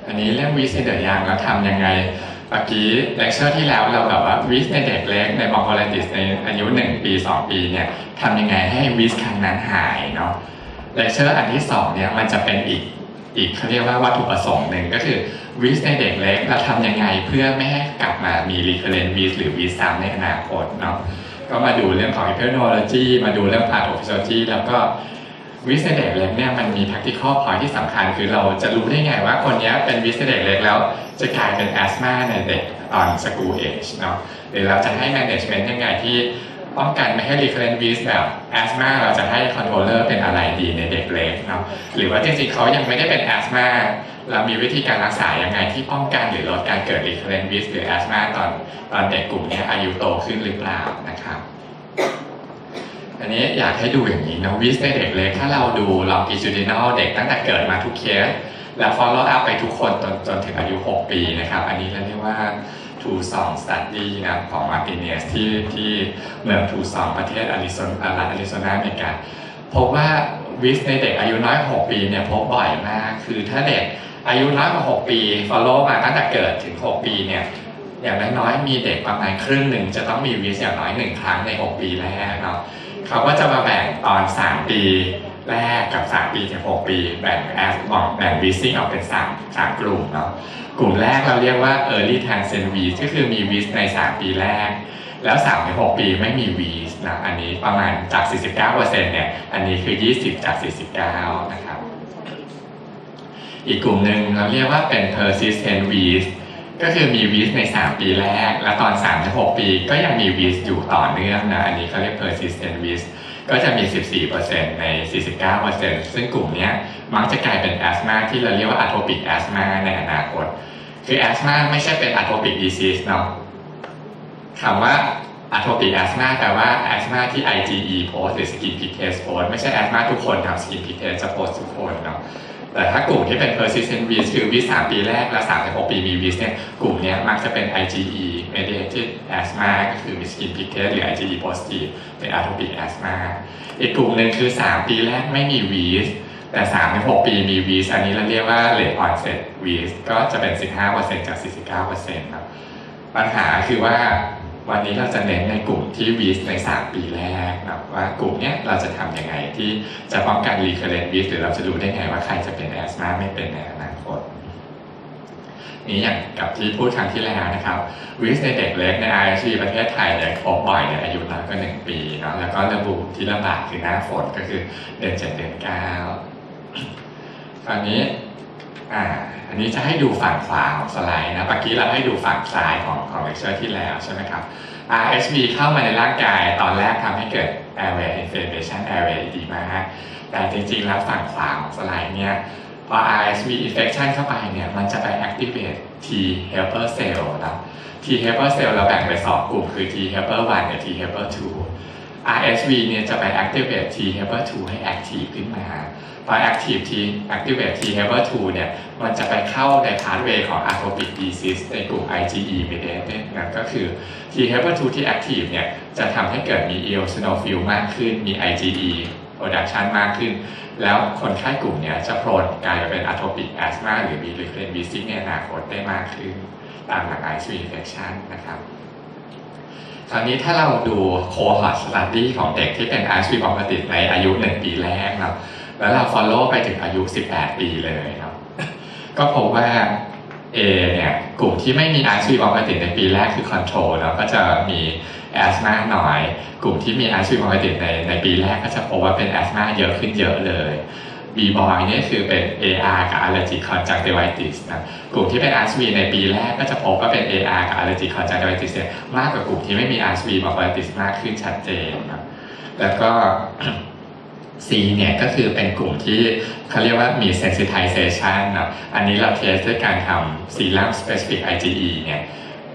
อันนี้เรื่องวิสในเดอะยังแล้วทำยังไงเมื่อกี้เลคเชอร์ที่แล้วเราแบบว่าวิสในเด็กเล็กในบองโกลาติสในอายุ1 ปี 2 ปีเนี่ยทำยังไงให้วิสครั้งนั้นหายเนาะเลคเชอร์อันที่2เนี่ยมันจะเป็นอีกเขาเรียกว่าวัตถุประสงค์หนึ่งก็คือวิสในเด็กเล็กเราทำยังไงเพื่อไม่ให้กลับมามี recurrent วิสหรือวิสซ้ำในอนาคตเนาะก็มาดูเรื่องของ epidemiology มาดูเรื่อง pathophysiology แล้วก็วิสในเด็กเล็กเนี่ยมันมี practical point ที่สำคัญคือเราจะรู้ได้ไงว่าคนนี้เป็นวิสในเด็กเล็กแล้วจะกลายเป็น asthma ในเด็กตอน school age เนาะหรือเราจะให้ management ยังไงที่ป้องกันไม่ให้ recurrent vis แบบ asthma เราจะให้ controller เป็นอะไรดีในเด็กเล็กเนาะหรือว่าจริงๆเขายังไม่ได้เป็น asthma เรามีวิธีการรักษายังไงที่ป้องกันหรือลดการเกิด recurrent vis หรือ asthma ตอนเด็กกลุ่มนี้อายุโตขึ้นหรือเปล่านะครับอันนี้อยากให้ดูอย่างนี้นะวิสในเด็กเล็กถ้าเราดู longitudinal เด็กตั้งแต่เกิดมาทุกเคสแล้ว follow up ไปทุกคนจนถึงอายุ 6 ปีนะครับอันนี้เราเรียกว่าทูซองสตัดดี้นะของมาร์ติเนสที่เมืองทูซองประเทศอาริโซนาอเมริกาพบว่าวิสในเด็กอายุน้อยกว่า 6 ปีเนี่ยพบบ่อยมากคือถ้าเด็กอายุน้อยกว่า 6 ปี follow มาตั้งแต่เกิดถึง 6 ปีเนี่ยอย่างน้อยๆมีเด็กประมาณครึ่งหนึ่งจะต้องมีวิสอย่างน้อย1 ครั้งใน 6 ปีแรกเนาะเขาก็จะมาแบ่งตอน 3 ปีแรกกับ 3 ปีถึง 6 ปีแบ่งวิสซิ่งออกเป็น3 กลุ่มเนาะกลุ่มแรกเราเรียกว่า early transient vis ก็คือมีวิสใน 3 ปีแรกแล้ว 3-6 ปีไม่มีวิสนะอันนี้ประมาณจาก 49% เนี่ยอันนี้คือ 20 จาก 49 นะครับอีกกลุ่มหนึ่งเราเรียกว่าเป็น persistent vis ก็คือมีวิสใน 3 ปีแรกและตอน 3-6 ปีก็ยังมีวิสอยู่ต่อเนื่องนะอันนี้เขาเรียก persistent vis ก็จะมี 14% ใน 49% ซึ่งกลุ่มนี้มักจะกลายเป็น asthma ที่เราเรียกว่า atopic asthma ในอนาคตคือ asthma ไม่ใช่เป็น atopic disease เนาะคำว่า atopic asthma แปลว่า asthma ที่ IgE post หรือ skin pigment post ไม่ใช่ asthma ทุกคนทำ skin pigment จะ post ทุกคนเนาะแต่ถ้ากลุ่มที่เป็น persistent vis คือวิส 3 ปีแรกและ 3-6 ปีมีวิสเนี่ยกลุ่มนี้มักจะเป็น IgE mediated asthma ก็คือมี skin pigment หรือ IgE positive เป็น atopic asthma อีกกลุ่มหนึ่งคือ 3 ปีแรกไม่มีวิสแต่ 3-6 ปีมีวิสอันนี้เราเรียกว่า late onset vis ก็จะเป็น 15% จาก 49% ครับปัญหาคือว่าวันนี้เราจะเน้นในกลุ่มที่วิสใน 3 ปีแรกนะว่ากลุ่มนี้เราจะทำยังไงที่จะป้องกัน recurrent vis หรือเราจะรู้ได้ไงว่าใครจะเป็น asthma ไม่เป็นในอนาคตนี้อย่างกับที่พูดครั้งที่แล้วนะครับวิสในเด็กเล็กใน RSV ประเทศไทยเนี่ยพบบ่อยในอายุน้อยกว่า1 ปีเนาะแล้วก็ระบุที่ระบาดคือหน้าฝนก็คือเดือน 7 เดือน 9ตอนนี้อันนี้จะให้ดูฝั่งขวาของสไลด์นะเมื่อกี้เราให้ดูฝั่งซ้ายของเลคเชอร์ที่แล้วใช่ไหมครับ RSV เข้ามาในร่างกายตอนแรกทำให้เกิด airway inflammation airway ดีมากแต่จริงๆแล้วฝั่งขวาของสไลด์เนี่ยพอ RSV infection เข้าไปเนี่ยมันจะไป activate T helper cell นะ T helper cell เราแบ่งเป็น2 กลุ่มคือ T helper 1 กับ T helper 2 RSV เนี่ยจะไป activate T helper 2 ให้ active ขึ้นมาพอ activate T helper 2 เนี่ยมันจะไปเข้าใน pathway ของ atopic disease ในกลุ่ม IgE mediated นั่นก็คือ T helper 2 ที่ active เนี่ยจะทำให้เกิดมี eosinophil มากขึ้นมี IgE production มากขึ้นแล้วคนไข้กลุ่มนี้จะโพลนกลายเป็น atopic asthma หรือมี recurrent vis ในอนาคตได้มากขึ้นตามหลัก RSV infection นะครับคราวนี้ถ้าเราดู cohort study ของเด็กที่เป็น RSV ปกติในอายุ 1 ปีแรกเนาะแล้วเรา follow ไปถึงอายุ 18 ปีเลยเนาะก็พบว่า A เนี่ยกลุ่มที่ไม่มี RSV ปกติในปีแรกคือ control แล้วก็จะมีแอสมาน้อยกลุ่มที่มี RSV ปกติในปีแรกก็จะพบว่าเป็นแอสมาเยอะขึ้นเยอะเลย B-boy นี่คือเป็น AR กับ allergic conjunctivitis นะกลุ่มที่เป็น RSV ในปีแรกก็จะพบว่าเป็น AR กับ allergic conjunctivitis มากกว่ากลุ่มที่ไม่มี RSV ปกติมากขึ้นชัดเจนนะแล้วก็ C เนี่ยก็คือเป็นกลุ่มที่เขาเรียกว่ามี sensitization นะอันนี้เราเทสด้วยการทำ serum specific IgE เนี่ย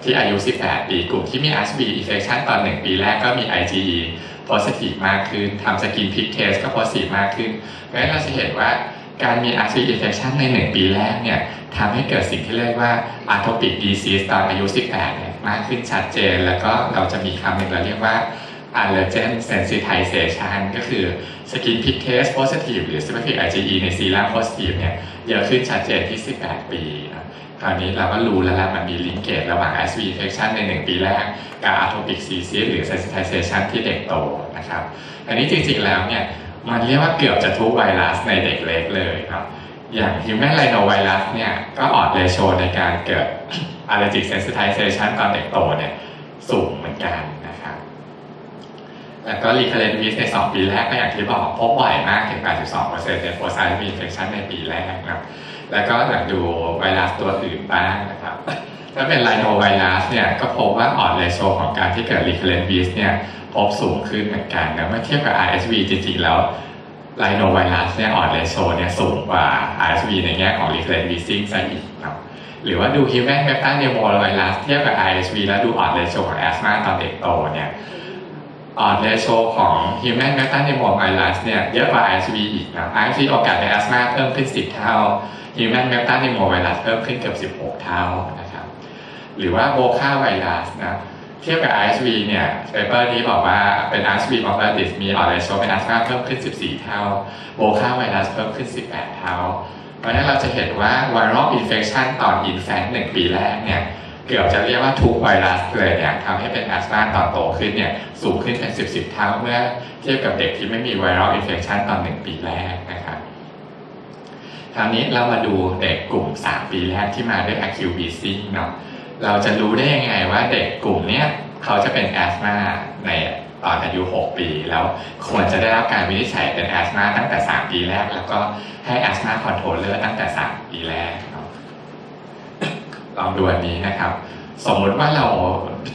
ที่อายุ 18 ปีกลุ่มที่มี RSV infection ตอน 1 ปีแรกก็มี IgE positive มากขึ้นทำ skin prick test ก็ positive มากขึ้นเพราะฉะนั้นเราจะเห็นว่าการมี RSV infection ใน 1 ปีแรกเนี่ยทำให้เกิดสิ่งที่เรียกว่า atopic disease ตอนอายุ 18 เนี่ยมากขึ้นชัดเจนแล้วก็เราจะมีคำหนึ่งเราเรียกว่าallergen sensitization ก็คือ skin pig test positive หรือ specific IgE ในซีรั่ม positive เนี่ยเยอะขึ้นชัดเจนที่ 18 ปีนะคราวนี้เราก็รู้แล้วมันมีลิงก์เกจระหว่าง RSV infection ใน 1 ปีแรกกับ atopic cyst หรือ sensitization ที่เด็กโตนะครับอันนี้จริงๆแล้วเนี่ยมันเรียกว่าเกือบจะทุกไวรัสในเด็กเล็กเลยครับอย่าง human rhinovirus เนี่ยก็ออดเรโชในการเกิด allergic sensitization ตอนเด็กโตเนี่ยสูงเหมือนกันนะครับแล้วก็ recurrent vis ใน 2 ปีแรกก็อย่างที่บอกพบบ่อยมากถึง 82% ใน post-RSV infection ในปีแรกนะครับแล้วก็หลังดูไวรัสตัวอื่นบ้างนะครับถ้าเป็น rhinovirus เนี่ยก็พบว่าออดเรโชของการที่เกิด recurrent vis เนี่ยพบสูงขึ้นเหมือนกันนะเมื่อเทียบกับ RSV จริงๆแล้วไลโนไวรัสเนี่ยออดเรโชเนี่ยสูงกว่า RSV ในแง่ของ recurrent vising ซะอีกครับหรือว่าดู human metapneumovirus เทียบกับ RSV แล้วดูออดเรโชของแอสมาตอนเด็กโตเนี่ยออดเรโชของ human metapneumovirus เนี่ยเยอะกว่า RSV อีกนะ RSV โอกาสในแอสมาเพิ่มขึ้น 10 เท่า human metapneumovirus เพิ่มขึ้นเกือบ 16 เท่านะครับหรือว่าโบคาไวรัสนะเทียบกับ RSV เนี่ยเปเปอร์นี้บอกว่าเป็น RSV bronchitis มีออดเรโชเป็นแอสมาเพิ่มขึ้น 14 เท่าโบคาไวรัสเพิ่มขึ้น 18 เท่าเพราะฉะนั้นเราจะเห็นว่า viral infection ตอน infant 1 ปีแรกเนี่ยเกือบจะเรียกว่าทุกไวรัสเลยเนี่ยทำให้เป็นแอสมาตอนโตขึ้นเนี่ยสูงขึ้นเป็น 10 เท่าเมื่อเทียบกับเด็กที่ไม่มี viral infection ตอน 1 ปีแรกนะครับคราวนี้เรามาดูเด็กกลุ่ม 3 ปีแรกที่มาด้วย acute wheezing เนาะเราจะรู้ได้ยังไงว่าเด็กกลุ่มนี้เขาจะเป็นแอสมาในตอนอายุ 6 ปีแล้วควรจะได้รับการวินิจฉัยเป็นแอสมาตั้งแต่ 3 ปีแรกแล้วก็ให้แอสมาคอนโทรลเลอร์ตั้งแต่ 3 ปีแรกลองดูอันนี้นะครับสมมุติว่าเรา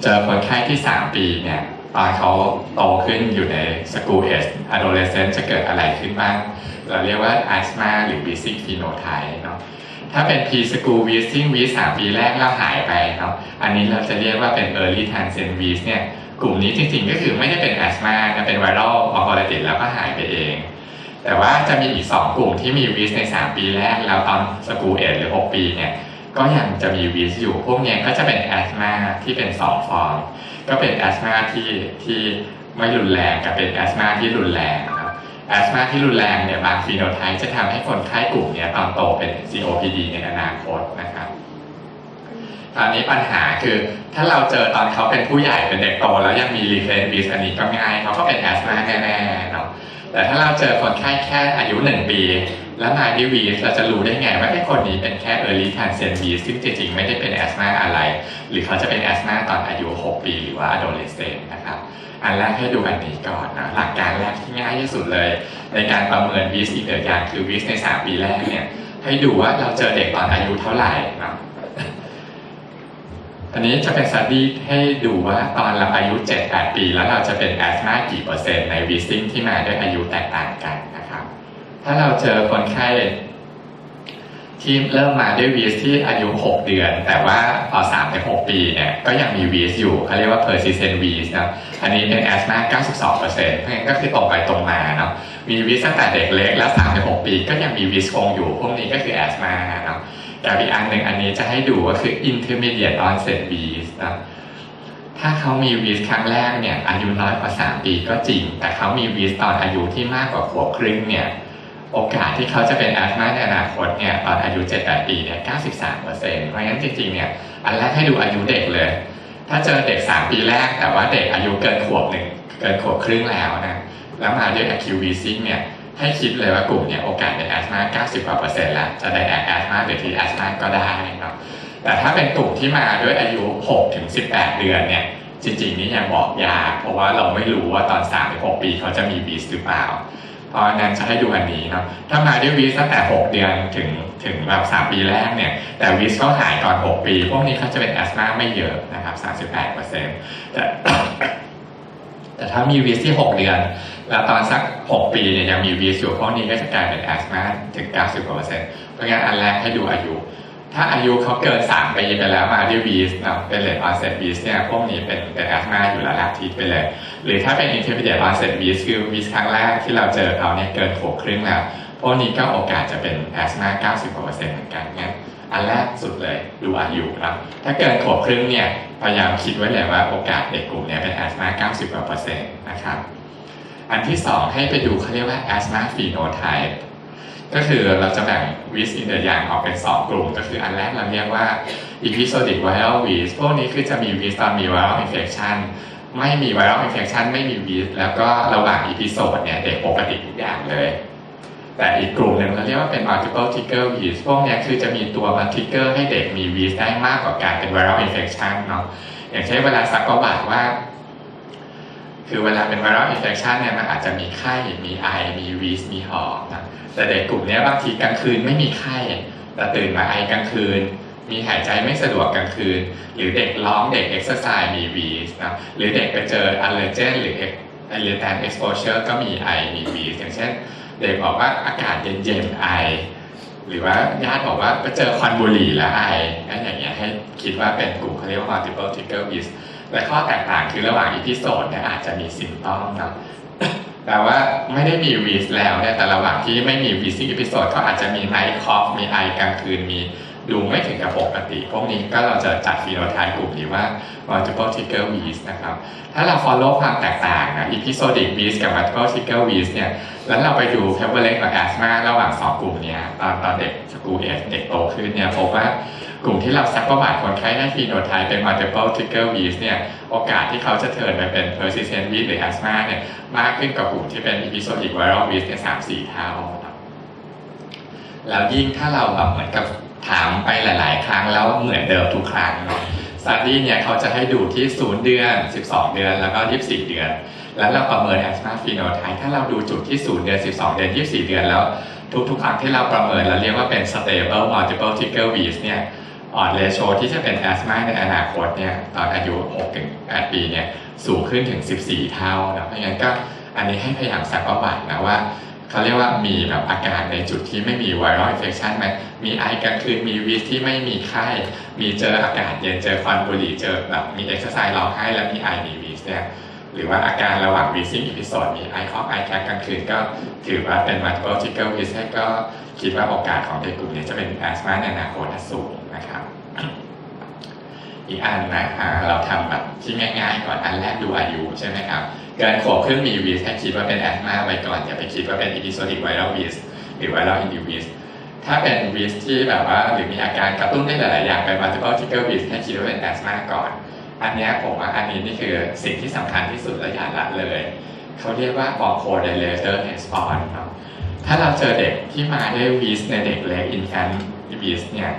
เจอคนไข้ที่ 3 ปีเนี่ยตอนเขาโตขึ้นอยู่ใน school age adolescent จะเกิดอะไรขึ้นบ้างเราเรียกว่า asthma หรือ wheezing phenotype เนาะถ้าเป็น pre-school wheezing wheeze 3 ปีแรกแล้วหายไปเนาะอันนี้เราจะเรียกว่าเป็น early transient wheeze เนี่ยกลุ่มนี้จริงๆก็คือไม่ได้เป็น asthma นะเป็น viral bronchitis แล้วก็หายไปเองแต่ว่าจะมีอีก 2 กลุ่มที่มี wheeze ใน 3 ปีแรกแล้วตอน school age หรือ 6 ปีเนี่ยก็ยังจะมีวีสอยู่พวกนี้ก็จะเป็นแอสมาที่เป็น2 ฟอร์มก็เป็นแอสมาที่ไม่รุนแรงกับเป็นแอสมาที่รุนแรงครับแอสมาที่รุนแรงเนี่ยบางฟีโนไทป์จะทำให้คนไข้กลุ่มนี้ตอนโตเป็น COPD ในอนาคตนะครับตอนนี้ปัญหาคือถ้าเราเจอตอนเขาเป็นผู้ใหญ่เป็นเด็กโตแล้วยังมีรีเฟรนวีสอันนี้ก็ง่ายเขาก็เป็นแอสมาแน่ๆเนาะแต่ถ้าเราเจอคนไข้แค่อายุ1 ปีแล้วมาที่วีสเราจะรู้ได้ไงว่าไอ้คนนี้เป็นแค่ early transientวีสซึ่งจริงๆไม่ได้เป็นแอสมาอะไรหรือเขาจะเป็นแอสมาตอนอายุ 6 ปีหรือว่า adolescent นะครับอันแรกให้ดูอันนี้ก่อนนะหลักการแรกที่ง่ายที่สุดเลยในการประเมินวีสอีกอย่างคือวีสใน 3 ปีแรกเนี่ยให้ดูว่าเราเจอเด็กตอนอายุเท่าไหร่นะอันนี้จะเป็นสถิติให้ดูว่าตอนเราอายุ 7-8 ปีแล้วเราจะเป็นแอสมากี่เปอร์เซ็นต์ในวีซิ่งที่มาด้วยอายุแตกต่างกันนะครับถ้าเราเจอคนไข้ที่เริ่มมาด้วยวีสที่อายุ 6 เดือนแต่ว่าพอ 3-6 ปีเนี่ยก็ยังมีวีสอยู่เขาเรียกว่า persistent วีสนะอันนี้เป็นแอสมา 92% เพราะฉะนั้นก็คือตรงไปตรงมาเนาะมีวีสตั้งแต่เด็กเล็กแล้ว 3-6 ปีก็ยังมีวีสคงอยู่พวกนี้ก็คือแอสมาเนาะกับอีกอันหนึ่งอันนี้จะให้ดูก็คือ intermediate onset wheeze นะถ้าเขามีวีสครั้งแรกเนี่ยอายุน้อยกว่า 3 ปีก็จริงแต่เขามีวีสตอนอายุที่มากกว่าขวบครึ่งเนี่ยโอกาสที่เขาจะเป็นแอสมาในอนาคตเนี่ยตอนอายุ 7-8 ปีเนี่ย 93% เพราะฉะนั้นจริงๆเนี่ยอันแรกให้ดูอายุเด็กเลยถ้าเจอเด็ก 3 ปีแรกแต่ว่าเด็กอายุเกินขวบครึ่งแล้วนะแล้วมาด้วย acute wheezing เนี่ยให้คิดเลยว่ากลุ่มเนี่ยโอกาสเป็นแอสมา 90% แล้วจะได้แอสมาหรือที่แอสมาก็ได้เนาะแต่ถ้าเป็นกลุ่มที่มาด้วยอายุ 6-18 เดือนเนี่ยจริงๆนี่ยังบอกยากเพราะว่าเราไม่รู้ว่าตอน 3-6 ปีเขาจะมีวีสหรือเปล่าเพราะนั้นจะให้ดูอันนี้เนาะถ้ามาด้วยวีสตั้งแต่ 6 เดือนถึงแบบ 3 ปีแรกเนี่ยแต่วีสก็หายก่อน 6 ปีพวกนี้เขาจะเป็นแอสมาไม่เยอะนะครับ 38% แต่ถ้ามีวีสที่ 6 เดือนแล้วตอนสัก 6 ปีเนี่ยยังมีวีสอยู่พวกนี้ก็จะกลายเป็นแอสมาถึง 90% เพราะงั้นอันแรกให้ดูอายุถ้าอายุเขาเกิน 3 ปีไปแล้วมาด้วยวีสเนาะเป็น late onset wheeze เนี่ยพวกนี้เป็นแอสมาอยู่แล้วทิศไปเลยหรือถ้าเป็น intermediate onset wheeze คือวีสครั้งแรกที่เราเจอเขาเนี่ยเกินขวบครึ่งแล้วพวกนี้ก็โอกาสจะเป็นแอสมา 90% เหมือนกันงั้นอันแรกสุดเลยดูอายุนะถ้าเกินขวบครึ่งเนี่ยพยายามคิดไว้เลยว่าโอกาสเด็กกลุ่มนี้เป็นแอสมา 90% นะครับ อันที่2ให้ไปดูเขาเรียกว่า asthma phenotype ก็คือเราจะแบ่ง wheeze in the young ออกเป็น2กลุ่มก็คืออันแรกเราเรียกว่า episodic viral wheeze พวกนี้คือจะมี wheeze ตอนมี viral infection ไม่มี viral infection ไม่มี wheeze แล้วก็ระหว่าง episode เนี่ยเด็กปกติทุกอย่างเลยแต่อีกกลุ่มหนึ่งเราเรียกว่าเป็น multiple trigger wheeze พวกนี้คือจะมีตัวมา trigger ให้เด็กมี wheeze ได้มากกว่าการเป็น viral infection เนาะอย่างเช่นเวลาซักประวัติว่าคือเวลาเป็น viral infection เนี่ยมันอาจจะมีไข้มีไอมีวีสมีหอบนะแต่เด็กกลุ่มนี้บางทีกลางคืนไม่มีไข้แต่ตื่นมาไอกลางคืนมีหายใจไม่สะดวกกลางคืนหรือเด็กร้องเด็กเอ็กซ์ไซส์มีวีสนะหรือเด็กไปเจออัลเลอร์เจนหรือirritant exposure ก็มีไอมีวีสอย่างเช่นเด็กบอกว่าอากาศเย็นๆไอหรือว่าญาติบอกว่าไปเจอควันบุหรี่แล้วไอนั่นอย่างเงี้ยให้คิดว่าเป็นกลุ่มเขาเรียกว่า multiple trigger wheeze และข้อแตกต่างคือระหว่างอีพิโซดเนี่ยอาจจะมีซิมตอมนะแต่ว่าไม่ได้มีวีสแล้วเนี่ยแต่ระหว่างที่ไม่มีวีซิ่งอีพิโซดก็อาจจะมีไนท์คอฟมีไอกลางคืนมีดูไม่ถึงกับปกติพวกนี้ก็เราจะจัดฟีโนไทป์กลุ่มนี้ว่า multiple trigger wheeze นะครับถ้าเรา follow ความแตกต่างนะ episodic wheeze กับ multiple trigger wheeze เนี่ยแล้วเราไปดู prevalence ของ asthma ระหว่าง2กลุ่มนี้ตอนเด็กสกูเอจเด็กโตขึ้นเนี่ยพบว่ากลุ่มที่เราซักประวัติคนไข้ได้ฟีโนไทป์เป็น multiple trigger wheeze เนี่ยโอกาสที่เขาจะเทิร์นไปเป็น persistent wheeze หรือ asthma เนี่ยมากขึ้นกว่ากลุ่มที่เป็น episodic viral wheeze เนี่ย 3-4 เท่าแล้วยิ่งถ้าเราแบบเหมือนกับถามไปหลายๆครั้งแล้วเหมือนเดิมทุกครั้งเนาะสตั๊ดดี้เนี่ยเขาจะให้ดูที่0 เดือน 12 เดือนแล้วก็ 24 เดือนแล้วเราประเมิน asthma phenotype ถ้าเราดูจุดที่0 เดือน 12 เดือน 24 เดือนแล้วทุกครั้งที่เราประเมินเราเรียกว่าเป็น stable multiple trigger wheeze เนี่ยเรโชที่จะเป็น asthma ในอนาคตเนี่ยตอนอายุ 6-8 ปีเนี่ยสูงขึ้นถึง 14 เท่านะเพราะงั้นก็อันนี้ให้พยายามซักประวัตินะว่าเขาเรียกว่ามีแบบอาการในจุดที่ไม่มี viral infection ไหมมีไอกลางคืนมีวีสที่ไม่มีไข้มีเจออากาศเย็นเจอควันบุหรี่เจอแบบมี exercise ร้องไห้แล้วมีไอมีวีสเนี่ยหรือว่าอาการระหว่าง wheezing episode มีไอคอฟไอแคกกลางคืนก็ถือว่าเป็น multiple trigger wheeze ก็คิดว่าโอกาสของเด็กกลุ่มนี้จะเป็น asthma ในอนาคตสูงนะครับอีกอันนะเราทำแบบที่ง่ายๆก่อนอันแรกดูอายุใช่ไหมครับเกินขวบครึ่งมีวีสให้คิดว่าเป็น asthma ไว้ก่อนอย่าไปคิดว่าเป็น episodic viral wheeze หรือ viral induced wheeze ถ้าเป็นวีสที่แบบว่าหรือมีอาการกระตุ้นได้หลายๆอย่างเป็น multiple trigger wheeze ให้คิดว่าเป็น asthma ก่อนอันนี้ผมว่าอันนี้นี่คือสิ่งที่สำคัญที่สุดและอย่าละเลยเขาเรียกว่า bronchodilator response เนาะถ้าเราเจอเด็กที่มาด้วยวีสในเด็กเล็ก infant wheeze เนี่ย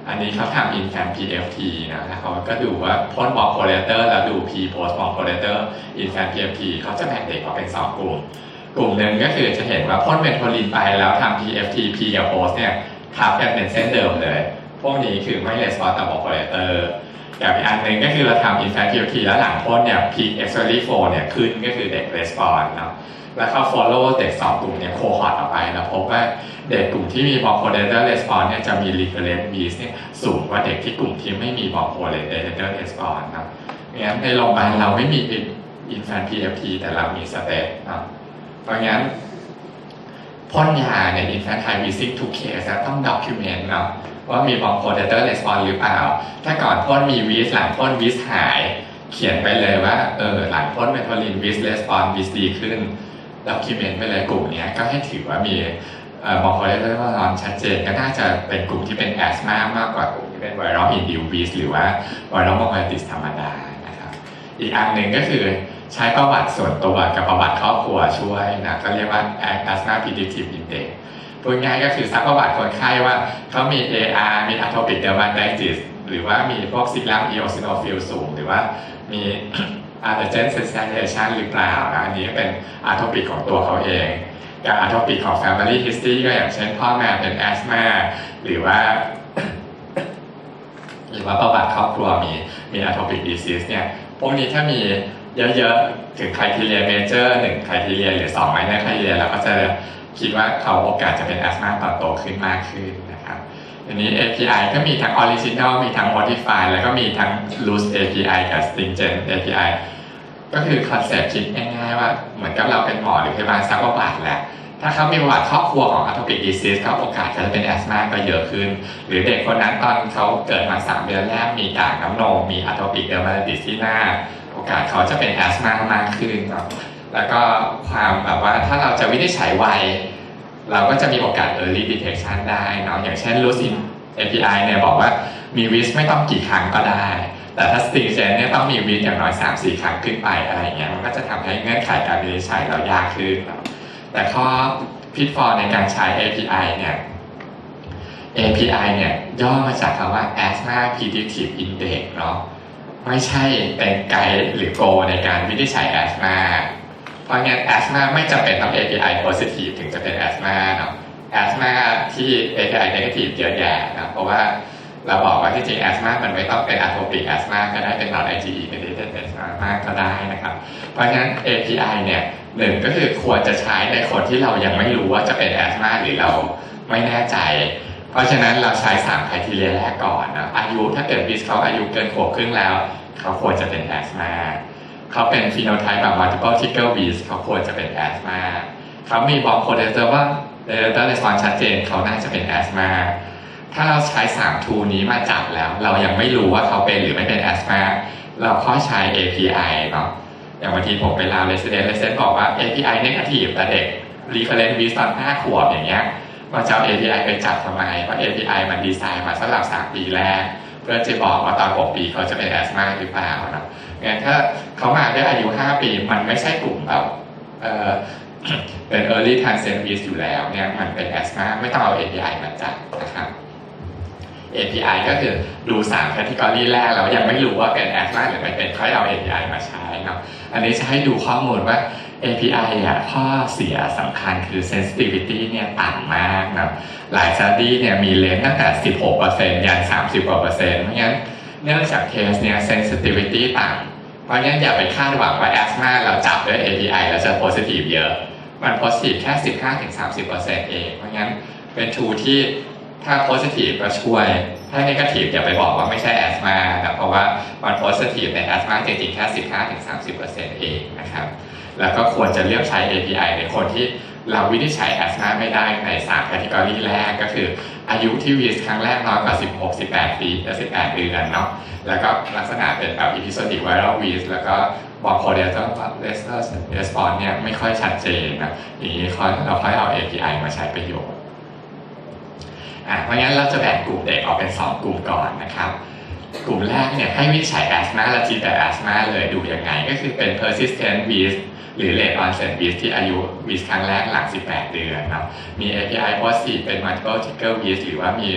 อันนี้เขาทำ infant PFT นะแล้วเขาก็ดูว่าพ่น bronchodilator แล้วดู P post bronchodilator infant PFT เขาจะแบ่งเด็กออกเป็น2กลุ่มหนึ่งก็คือจะเห็นว่าพ่นเวนโทลินไปแล้วทำ PFT P กับ post เนี่ยทับกันเป็นเส้นเดิมเลยพวกนี้คือไม่ response ต่อ bronchodilatorกับอีกอันหนึ่งก็คือเราทำ infant PFT แล้วหลังพ่นเนี่ย peak expiry flow เนี่ยขึ้นก็คือเด็ก response เนาะแล้วเขา follow เด็ก2กลุ่มเนี่ยโคฮอร์ตออกไปแล้วพบว่าเด็กกลุ่มที่มี bronchodilator response เนี่ยจะมี recurrent wheeze เนี่ยสูงกว่าเด็กที่กลุ่มที่ไม่มี bronchodilator response นะงั้นในโรงพยาบาลเราไม่มี infant PFT แต่เรามี STEP นะเพราะงั้นพ่นยาใน infantile wheezing to case ต้อง document เนาะว่ามี bronchodilator response หรือเปล่าถ้าก่อนพ่นมีวีสหลังพ่นวีสหายเขียนไปเลยว่าหลังพ่นเมทโทลินวีสレスปอนวีสดีขึ้นด็อกิเมนต์ไปเลยกลุ่มนี้ก็ให้ถือว่ามีbronchodilator response ชัดเจนก็น่าจะเป็นกลุ่มที่เป็นแอสมามากกว่ากลุ่มที่เป็น viral induced wheeze หรือว่า viral bronchitis ธรรมดานะครับอีกอันหนึ่งก็คือใช้ประวัติส่วนตัวกับประวัติครอบครัวช่วยนะก็เรียกว่า asthma predictive indexพูดง่ายก็คือซักประวัติคนไข้ว่าเขามี AR มี atopic dermatitis หรือว่ามีพวก serum eosinophil สูงหรือว่ามี allergen sensitization หรือเปล่านะอันนี้เป็น atopic ของตัวเขาเองกับ atopic ของ family history ก็อย่างเช่นพ่อแม่เป็น asthma หรือว่าประวัติครอบครัวมี atopic disease เนี่ยพวกนี้ถ้ามีเยอะๆถึง criteria major 1 criteria หรือ2 minor criteria แล้วก็จะคิดว่าเขาโอกาสจะเป็นแอสมาตอนโตขึ้นมากขึ้นนะครับอันนี้ API ก็มีทั้ง Original มีทั้ง Modified แล้วก็มีทั้ง Loose API กับ Stringent API ก็คือคอนเซ็ปต์คิดง่ายๆว่าเหมือนกับเราเป็นหมอหรือพยาบาลซักประวัติแหละถ้าเขามีประวัติครอบครัวของ Atopic Disease เขาโอกาสจะเป็นแอสมาก็เยอะขึ้นหรือเด็กคนนั้นตอนเขาเกิดมา3 เดือนแรกมีด่างน้ำนมมี Atopic Dermatitis ที่หน้าโอกาสเขาจะเป็นแอสมามากขึ้น แล้วก็ความแบบว่าถ้าเราจะวินิจฉัยไวเราก็จะมีโอกาส early detection ได้เนาะอย่างเช่น Lucid API เนี่ยบอกว่ามีวิสไม่ต้องกี่ครั้งก็ได้แต่ถ้า stringent เนี่ยต้องมีวิสอย่างน้อย 3-4 ครั้งขึ้นไปอะไรเงี้ยมันก็จะทำให้เงื่อนไขการวินิจฉัยเรายากขึ้นเนาะแต่ข้อpitfall ในการใช้ API เนี่ย API เนี่ยย่อมาจากคำว่า Asthma Predictive Index เนาะไม่ใช่เป็นไกด์หรือ goal ในการวินิจฉัย Asthma เพราะงั้น Asthma ไม่จำเป็นต้อง API positive ถึงจะเป็น Asthma เนาะ Asthma ที่ API negative เยอะแยะนะเพราะว่าเราบอกว่าที่จริง Asthma มันไม่ต้องเป็น Atopic Asthma ก็ได้เป็น non IgE mediated Asthma ก็ได้นะครับเพราะงั้น API เนี่ยหนึ่งก็คือควรจะใช้ในคนที่เรายังไม่รู้ว่าจะเป็น Asthma หรือเราไม่แน่ใจเพราะฉะนั้นเราใช้3 criteria แรกก่อนนะอายุถ้าเกิดวิสเขาอายุเกินขวบครึ่งแล้วเขาควรจะเป็น Asthma เขาเป็น phenotype แบบ multiple trigger vis เขาควรจะเป็น Asthma เขามี bronchodilator ว่า dilator response ชัดเจนเขาน่าจะเป็น Asthma ถ้าเราใช้3 tool นี้มาจับแล้วเรายังไม่รู้ว่าเขาเป็นหรือไม่เป็น Asthma เราค่อยใช้ API เนาะอย่างบางทีผมไปลาว resident บอกว่า API negative แต่เด็ก recurrent vis ตอน5 ขวบอย่างเงี้ยว่าจะเอา API ไปจับทำไมเพราะ API มันดีไซน์มาสำหรับ3 ปีแรกเพื่อจะบอกว่าตอน6 ปีเขาจะเป็นแอสมาหรือเปล่าเนาะงั้นถ้าเขามาด้วยอายุ5 ปีมันไม่ใช่กลุ่มแบบเป็น early transient vis อยู่แล้วเนี่ยมันเป็นแอสมาไม่ต้องเอา API มาจับนะครับ API ก็คือดู3 category แรกแล้วยังไม่รู้ว่าเป็นแอสมาหรือไม่เป็นค่อยเอา API มาใช้เนาะอันนี้จะให้ดูข้อมูลว่าAPI ข้อเสียสำคัญคือ sensitivity เนี่ยต่ำมากนะหลาย study เนี่ยมีเลนตั้งแต่ 16% ยัน 30% เพราะงั้นเนื่องจากเคสเนี่ย sensitivity ต่ำเพราะงั้นอย่าไปคาดหวังว่า asthma เราจับด้วย API แล้วจะ positive เยอะมัน positive แค่ 15-30% เองเพราะงั้นเป็น tool ที่ถ้า positive ก็ช่วยถ้า negative อย่าไปบอกว่าไม่ใช่ asthma นะเพราะว่ามัน positive ใน asthma จริงๆแค่ 15-30% เองนะครับแล้วก็ควรจะเลือกใช้ API ในคนที่เราวินิจฉัย asthma ไม่ได้ใน3 category แรกก็คืออายุที่วีสครั้งแรกน้อยกว่า 16-18 ปีและ18 เดือนเนาะแล้วก็ลักษณะเป็นแบบ episodic viral vis แล้วก็bronchodilator response เนี่ยไม่ค่อยชัดเจนนะอย่างนี้เราค่อยเอา API มาใช้ประโยชน์เพราะงั้นเราจะแบ่งกลุ่มเด็กออกเป็น 2 กลุ่มก่อนนะครับกลุ่มแรกเนี่ยให้วินิจฉัย asthma และทีแต่ asthma เลยดูยังไงก็คือเป็น persistent vis หรือ late onset vis ที่อายุ vis ครั้งแรกหลัง 18 เดือนครับมี API positive เป็น multiple trigger vis หรือว่ามี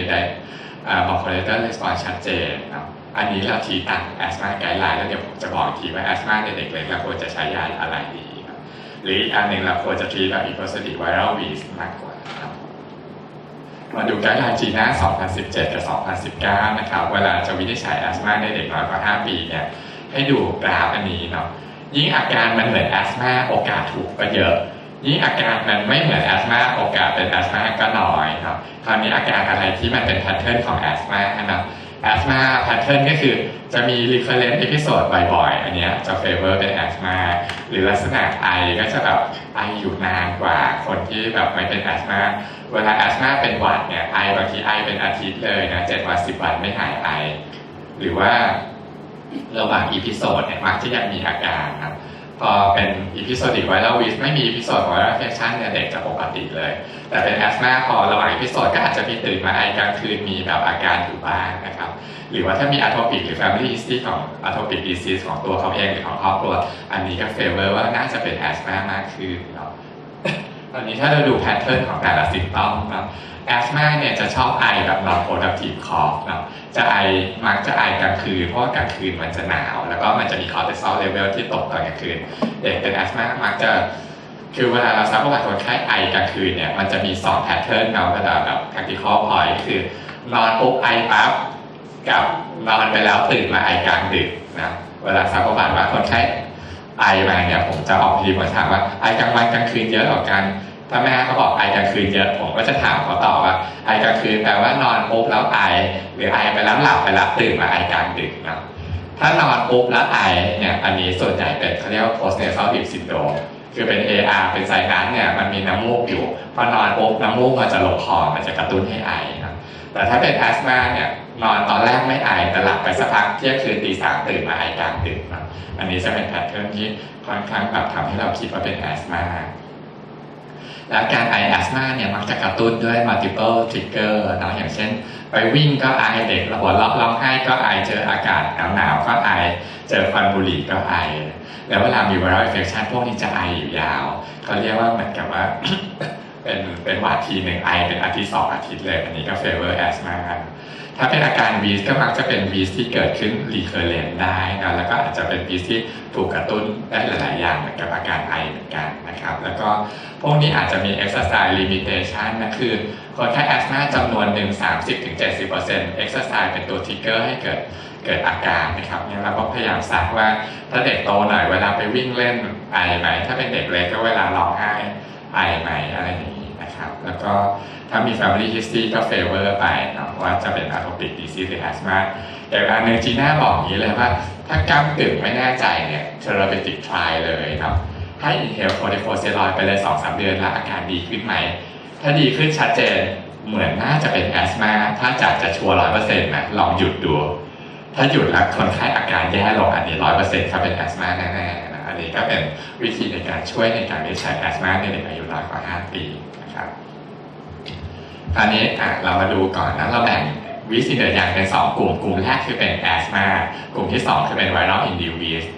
bronchodilator response ชัดเจนครับอันนี้เราทีตาม asthma guideline แล้วเดี๋ยวผมจะบอกทีว่า asthma ในเด็กเล็กเราควรจะใช้ยาอะไรดีครับหรืออีกอันหนึ่งเราควรจะทีแบบ episodic viral vis มากกว่าครับมาดูไกด์ไลน์จีน่า 2017 กับ 2019 นะครับเวลาจะวินิจฉัย asthma ในเด็กน้อยกว่า 5 ปีเนี่ยให้ดูกราฟอันนี้เนาะยิ่งอาการมันเหมือน asthma โอกาสถูกก็เยอะยิ่งอาการมันไม่เหมือน asthma โอกาสเป็น asthma ก็น้อยครับคราวนี้อาการอะไรที่มันเป็น pattern ของ asthma นะ asthma pattern ก็คือจะมี recurrent episode บ่อยๆอันนี้จะ favor เป็น asthma หรือลักษณะไอก็จะแบบไออยู่นานกว่าคนที่แบบไม่เป็น asthmaเวลา asthma เป็นหวัดเนี่ยไอบางทีไอเป็นอาทิตย์เลยนะ7 วัน 10 วันไม่หายไอหรือว่าระหว่างอีพิโซดเนี่ยมักจะยังมีอาการครับพอเป็นอีพิโซดิกไวรัลวิสไม่มีอีพิโซดไวรัลอินเฟคชันเนี่ยเด็กจะปกติเลยแต่เป็นแอสมาพอระหว่างอีพิโซดก็อาจจะมีตื่นมาไอกลางคืนมีแบบอาการอยู่บ้างนะครับหรือว่าถ้ามีอะโทปิกหรือ family history ของอะโทปิกดิซีสของตัวเขาเองหรือของครอบครัวอันนี้ก็เฟเวอร์ว่าน่าจะเป็นแอสมามากขึ้นเนาะตอนนี้ถ้าเราดูแพทเทิร์นของแต่ละซิมตอมนะแอสมาเนี่ยจะชอบไอแบบ non productive cough เนาะมักจะไอกลางคืนเพราะว่ากลางคืนมันจะหนาวแล้วก็มันจะมีคอร์ติซอลเลเวลที่ตกตอนกลางคืนเด็กเป็นแอสมามักจะคือเวลาเราซักประวัติคนไข้ไอกลางคืนเนี่ยมันจะมี2 pattern เนาะเวลาแบบ practical point คือนอนปุ๊บไอปั๊บกับนอนไปแล้วตื่นมาไอกลางดึกนะเวลาซักประวัติว่าคนไข้ไอมาเนี่ยผมจะออกทีผมถามว่าไอกลางวันกลางคืนเยอะกว่ากันถ้าแม่เขาบอกไอกลางคืนเยอะผมก็จะถามเขาต่อว่าไอกลางคืนแปลว่านอนปุ๊บแล้วไอหรือไอไปแล้วหลับไปแล้วตื่นมาไอกลางดึกนะถ้านอนปุ๊บแล้วไอเนี่ยอันนี้ส่วนใหญ่เป็นเขาเรียกว่า post nasal drip syndrome คือเป็น AR เป็นไซนัสเนี่ยมันมีน้ำมูกอยู่พอนอนปุ๊บน้ำมูกมันจะลงคอมันจะกระตุ้นให้ไอนะ แต่ถ้าเป็นแอสมาเนี่ยนอนตอนแรกไม่ไอแต่หลับไปสักพักเที่ยงคืนตีสามตื่นมาไอกลางดึกอันนี้จะเป็นแพทเทิร์นที่ค่อนข้างแบบทำให้เราคิดว่าเป็นแอสมาและการไอแอสมาเนี่ยมักจะกระตุ้นด้วย multiple trigger เนาะอย่างเช่นไปวิ่งก็ไอเด็กหัวเราะร้องไห้ก็ไอเจออากาศหนาวก็ไอเจอควันบุหรี่ก็ไอแล้วเวลามี viral infection พวกนี้จะไออยู่ยาวเขาเรียกว่าเหมือนกับว่า เป็นหวัดทีหนึ่งไอเป็นอาทิตย์2 อาทิตย์เลยอันนี้ก็ favor asthma ถ้าเป็นอาการวีสก็มักจะเป็นวีสที่เกิดขึ้น recurrent ได้นะแล้วก็อาจจะเป็นวีสที่ถูกกระตุ้นได้หลายๆอย่างเหมือนกับอาการไอเหมือนกันนะครับแล้วก็พวกนี้อาจจะมี exercise limitation นะคือคนไข้ asthma จำนวนหนึ่ง 30-70% exercise เป็นตัว trigger ให้เกิดอาการนะครับเนี่ยเราก็พยายามซักว่าถ้าเด็กโตหน่อยเวลาไปวิ่งเล่นไอไหมถ้าเป็นเด็กเล็กก็เวลาร้องไห้ไอไหมอะไรอย่างนี้นะครับแล้วก็ถ้ามี family history ก็ favor ไปเนาะว่าจะเป็น atopic disease หรือ asthma แต่อันนึงจีน่าบอกอย่างนี้เลยว่าถ้าก้ำกึ่งไม่แน่ใจเนี่ย therapeutic trial เลยเนาะให้ inhale corticosteroid ไปเลย 2-3 เดือนแล้วอาการดีขึ้นไหมถ้าดีขึ้นชัดเจนเหมือนน่าจะเป็น asthma ถ้าจะชัวร์ 100% นะลองหยุดดูถ้าหยุดแล้วคนไข้อาการแย่ลงอันนี้ 100% ครับเป็น asthma แน่ๆนะอันนี้ก็เป็นวิธีในการช่วยในการวินิจฉัย asthma ในเด็กอายุน้อยกว่า 5 ปีนะครับคราวนี้เรามาดูก่อนนะเราแบ่งวิธีเดินอย่างเป็น2 กลุ่มแรกคือเป็น asthma กลุ่มที่2คือเป็น viral induced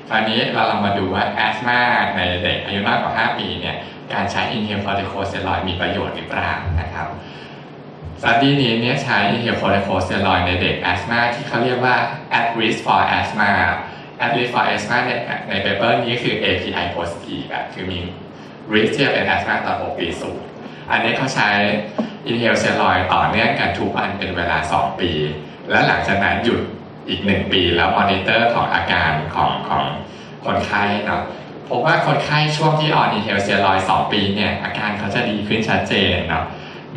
คราวนี้เราลองมาดูว่า asthma ในเด็กอายุน้อยกว่า 5 ปีเนี่ยการใช้ inhaled corticosteroid มีประโยชน์หรือเปล่านะครับstudy นี้เนี่ยใช้ inhaled corticosteroid ในเด็ก asthma ที่เขาเรียกว่า at risk for asthma at risk for asthma ในเปเปอร์นี้คือ API positive คือมี risk ที่จะเป็น asthma ตอน 6 ปีสูงอันนี้เขาใช้ inhaled steroid ต่อเนื่องกันทุกวันเป็นเวลา 2 ปี และหลังจากนั้นหยุดอีก 1 ปีแล้วมอนิเตอร์ของอาการของคนไข้เนาะพบว่าคนไข้ช่วงที่ on inhaled steroid 2 ปีเนี่ยอาการเขาจะดีขึ้นชัดเจนเนาะ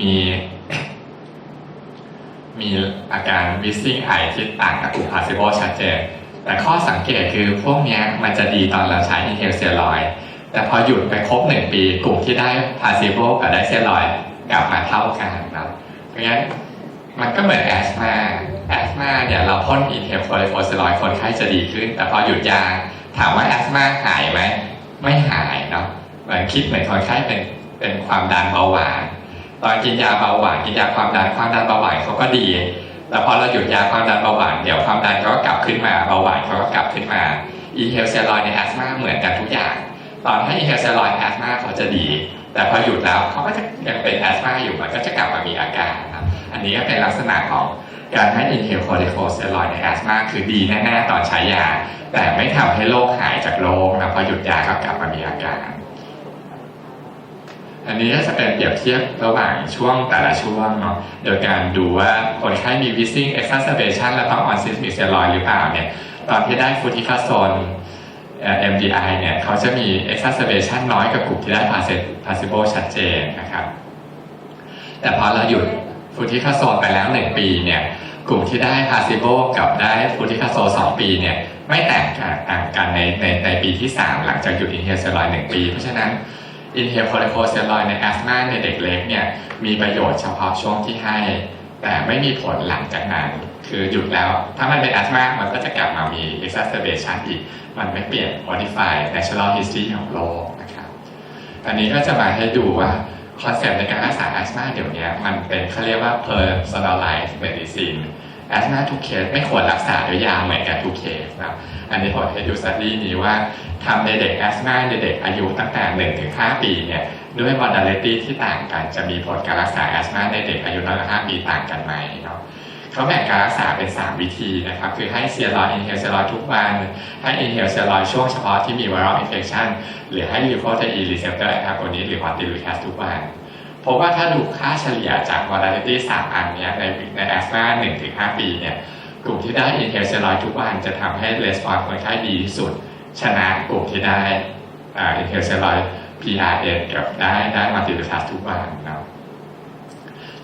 มีอาการ wheezing ไอที่ต่างกับกลุ่ม placebo ชัดเจนแต่ข้อสังเกตคือพวกนี้มันจะดีตอนเราใช้ inhaled steroid แต่พอหยุดไปครบ 1 ปีกลุ่มที่ได้ placebo กับได้ steroid กลับมาเท่ากันนะเพราะงั้นมันก็เหมือน asthma เนี่ยเราพ่น inhaled corticosteroid คนไข้จะดีขึ้นแต่พอหยุดยาถามว่า asthma หายไหมไม่หายเนาะเหมือนคิดเหมือนคนไข้เป็นความดันเบาหวานตอนกินยาเบาหวานกินยาความดันเบาหวานเขาก็ดีแต่พอเราหยุดยาความดันเบาหวานเดี๋ยวความดันเขาก็กลับขึ้นมาเบาหวานเขาก็กลับขึ้นมา inhaled steroid ใน asthma เหมือนกันทุกอย่างตอนให้ inhaled steroid asthma เขาจะดีแต่พอหยุดแล้วเขาก็จะยังเป็น asthma อยู่มันก็จะกลับมามีอาการนะอันนี้ก็เป็นลักษณะของการให้ inhaled corticosteroid ใน asthma คือดีแน่ๆตอนใช้ยาแต่ไม่ทำให้โรคหายจากโรคนะพอหยุดยาก็กลับมามีอาการอันนี้ก็จะเป็นเปรียบเทียบระหว่างช่วงแต่ละช่วงเนาะโดยการดูว่าคนไข้มี wheezing exacerbation แล้วต้อง on systemic steroid หรือเปล่าเนี่ยตอนที่ได้ฟลูติคาโซนMDI เนี่ยเขาจะมี exacerbation น้อยกับกลุ่มที่ได้ placebo ชัดเจนนะครับแต่พอเราหยุดฟลูติคาโซนไปแล้ว1 ปีเนี่ยกลุ่มที่ได้ placebo กับได้ฟลูติคาโซน2 ปีเนี่ยไม่แตกต่างกันในปีที่ 3 หลังจากหยุด inhaled steroid 1 ปีเพราะฉะนั้น inhaled corticosteroid ใน asthma ในเด็กเล็กเนี่ยมีประโยชน์เฉพาะช่วงที่ให้แต่ไม่มีผลหลังจากนั้นคือหยุดแล้วถ้ามันเป็น asthma มันก็จะกลับมามี exacerbation อีกมันไม่เปลี่ยน modify natural history ของโรคนะครับอันนี้ก็จะมาให้ดูว่าคอนเซ็ปต์ในการรักษา asthma เดี๋ยวนี้มันเป็นเขาเรียกว่า personalized medicine asthma ทุกเคสไม่ควรรักษาด้วยยาเหมือนกันทุกเคสนะอันนี้ผมให้ดู study นี้ว่าทำในเด็ก asthma ในเด็กอายุตั้งแต่ 1-5 ปีเนี่ยด้วย modality ที่ต่างกันจะมีผลการรักษา asthma ในเด็กอายุน้อยกว่า 5 ปีต่างกันไหมเนาะเขาแบ่งการรักษาเป็น 3 วิธีนะครับคือให้สเตียรอยด์ inhale สเตียรอยด์ทุกวันให้ inhale สเตียรอยด์ช่วงเฉพาะที่มี viral infection หรือให้ glucosamine receptor agonist หรือ Montelukast ทุกวันพบว่าถ้าดูค่าเฉลี่ยจาก modality 3 อันนี้ใน asthma 1-5 ปีเนี่ยกลุ่มที่ได้ inhale สเตียรอยด์ทุกวันจะทำให้ response คนไข้ดีที่สุดชนะกลุ่มที่ได้inhale สเตียรอยด์ PRN กับได้ Montelukast ทุกวันเนาะ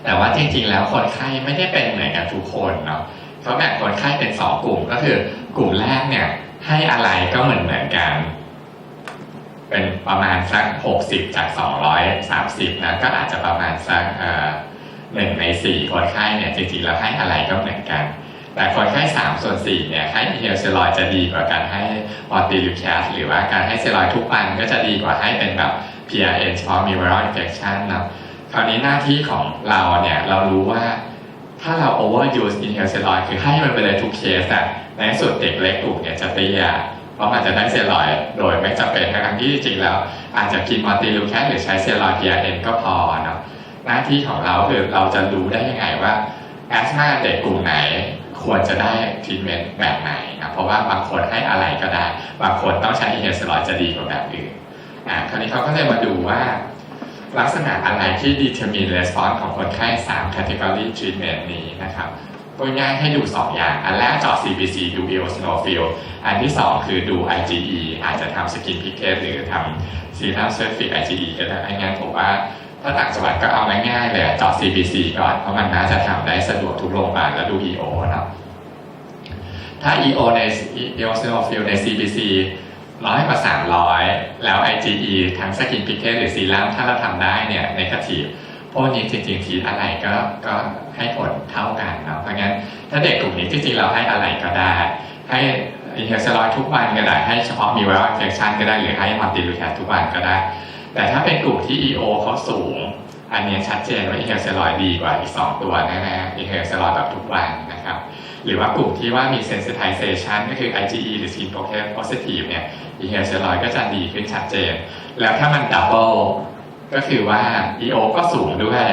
แต่ว่าจริงๆแล้วคนไข้ไม่ได้เป็นเหมือนกันทุกคนเนาะเขาแบ่งคนไข้เป็น2 กลุ่มก็คือกลุ่มแรกเนี่ยให้อะไรก็เหมือนกันเป็นประมาณสัก60จาก230นะก็อาจจะประมาณสัก 1 ใน 4คนไข้เนี่ยจริงๆแล้วให้อะไรก็เหมือนกันแต่คนไข้3/4เนี่ยให้อินเฮลสเตียรอยด์จะดีกว่าการให้มอร์ติลูแคสหรือว่าการให้สเตียรอยด์ทุกวันก็จะดีกว่าให้เป็นแบบ PRN เฉพาะ viral infection นะคราวนี้หน้าที่ของเราเนี่ยเรารู้ว่าถ้าเรา overuse inhaled steroid คือให้มันไปเลยทุกเคสอะในสุดเด็กเล็กกลุ่มเนี่ยจะเตี้ยเพราะมันจะได้สเตียรอยด์โดยไม่จำเป็นทั้งที่จริงๆแล้วอาจจะกินมอร์ติลูแคสหรือใช้สเตียรอยด์ PRN ก็พอเนาะหน้าที่ของเราคือเราจะรู้ได้ยังไงว่าแอสมาเด็กกลุ่มไหนควรจะได้ทรีทเมนต์แบบไหนนะเพราะว่าบางคนให้อะไรก็ได้บางคนต้องใช้อินเฮลสเตียรอยด์จะดีกว่าแบบอื่นคราวนี้เขาก็เลยมาดูว่าลักษณะอะไรที่ determine response ของคนไข้3 category treatment นี้นะครับพูดง่ายให้ดู2อย่างอันแรกเจาะ CBC ดู eosinophil อันที่2คือดู IgE อาจจะทำ skin picket หรือทำ serum specific IgE ก็ได้งั้นผมว่าถ้าต่างจังหวัดก็เอาง่ายๆเลยเจาะ CBC ก่อนเพราะมันน่าจะทำได้สะดวกทุกโรงพยาบาลแล้วดู EO เนาะถ้า EO ใน eosinophil ใน CBC น้อยกว่า300แล้ว IgE ทั้ง skin picket หรือ serum ถ้าเราทำได้เนี่ย negative พวกนี้จริงๆทีอะไรก็ให้ผลเท่ากันเนาะเพราะงั้นถ้าเด็กกลุ่มนี้จริงๆเราให้อะไรก็ได้ให้อินเฮลสเตียรอยด์ทุกวันก็ได้ให้เฉพาะมีviral infection ก็ได้หรือให้มอร์ติลูแคสทุกวันก็ได้แต่ถ้าเป็นกลุ่มที่ EO เขาสูงอันนี้ชัดเจนว่าอินเฮลสเตียรอยด์ดีกว่าอีก2ตัวแน่ๆอินเฮลสเตียรอยด์แบบทุกวันนะครับหรือว่ากลุ่มที่ว่ามี sensitization ก็คือ IgE หรือ skin pocket positive เนี่ยอินเฮลสเตียรอยด์ก็จะดีขึ้นชัดเจนแล้วถ้ามัน doubleก็คือว่า EO ก็สูงด้วย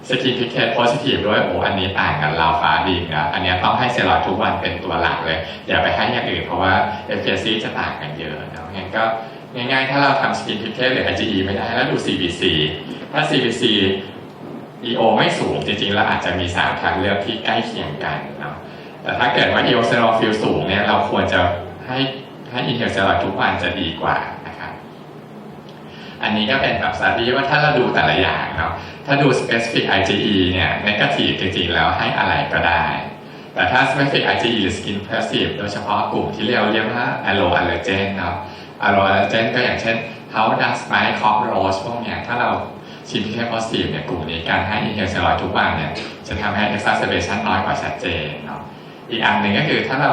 skin picket positive ด้วยอันนี้ต่างกันราวฟ้าดินนะอันนี้ต้องให้สเตียรอยด์ทุกวันเป็นตัวหลักเลยอย่าไปให้อย่างอื่นเพราะว่า efficacy จะต่างกันเยอะนะงั้นก็ง่ายๆถ้าเราทำ skin picket หรือ IgE ไม่ได้แล้วดู CBC ถ้า CBC EO ไม่สูงจริงๆแล้วอาจจะมี3ทางเลือกที่ใกล้เคียงกันเนาะแต่ถ้าเกิดว่า eosinophil สูงเนี่ยเราควรจะให้อินเฮลสเตียรอยด์ทุกวันจะดีกว่านะครับอันนี้ก็เป็นแบบสถิติว่าถ้าเราดูแต่ละอย่างเนาะถ้าดู specific IgE เนี่ย negative จริงๆแล้วให้อะไรก็ได้แต่ถ้า specific IgE หรือ skin passive โดยเฉพาะกลุ่มที่เรียกว่า allo allergen เนาะ allo allergen ก็อย่างเช่น house dust mite cockroach พวกเนี้ยถ้าเราskin picket positive เนี่ยกลุ่มนี้การให้อินเฮลสเตียรอยด์ทุกวันเนี่ยจะทำให้ exacerbation น้อยกว่าชัดเจนเนาะอีกอันหนึ่งก็คือถ้าเรา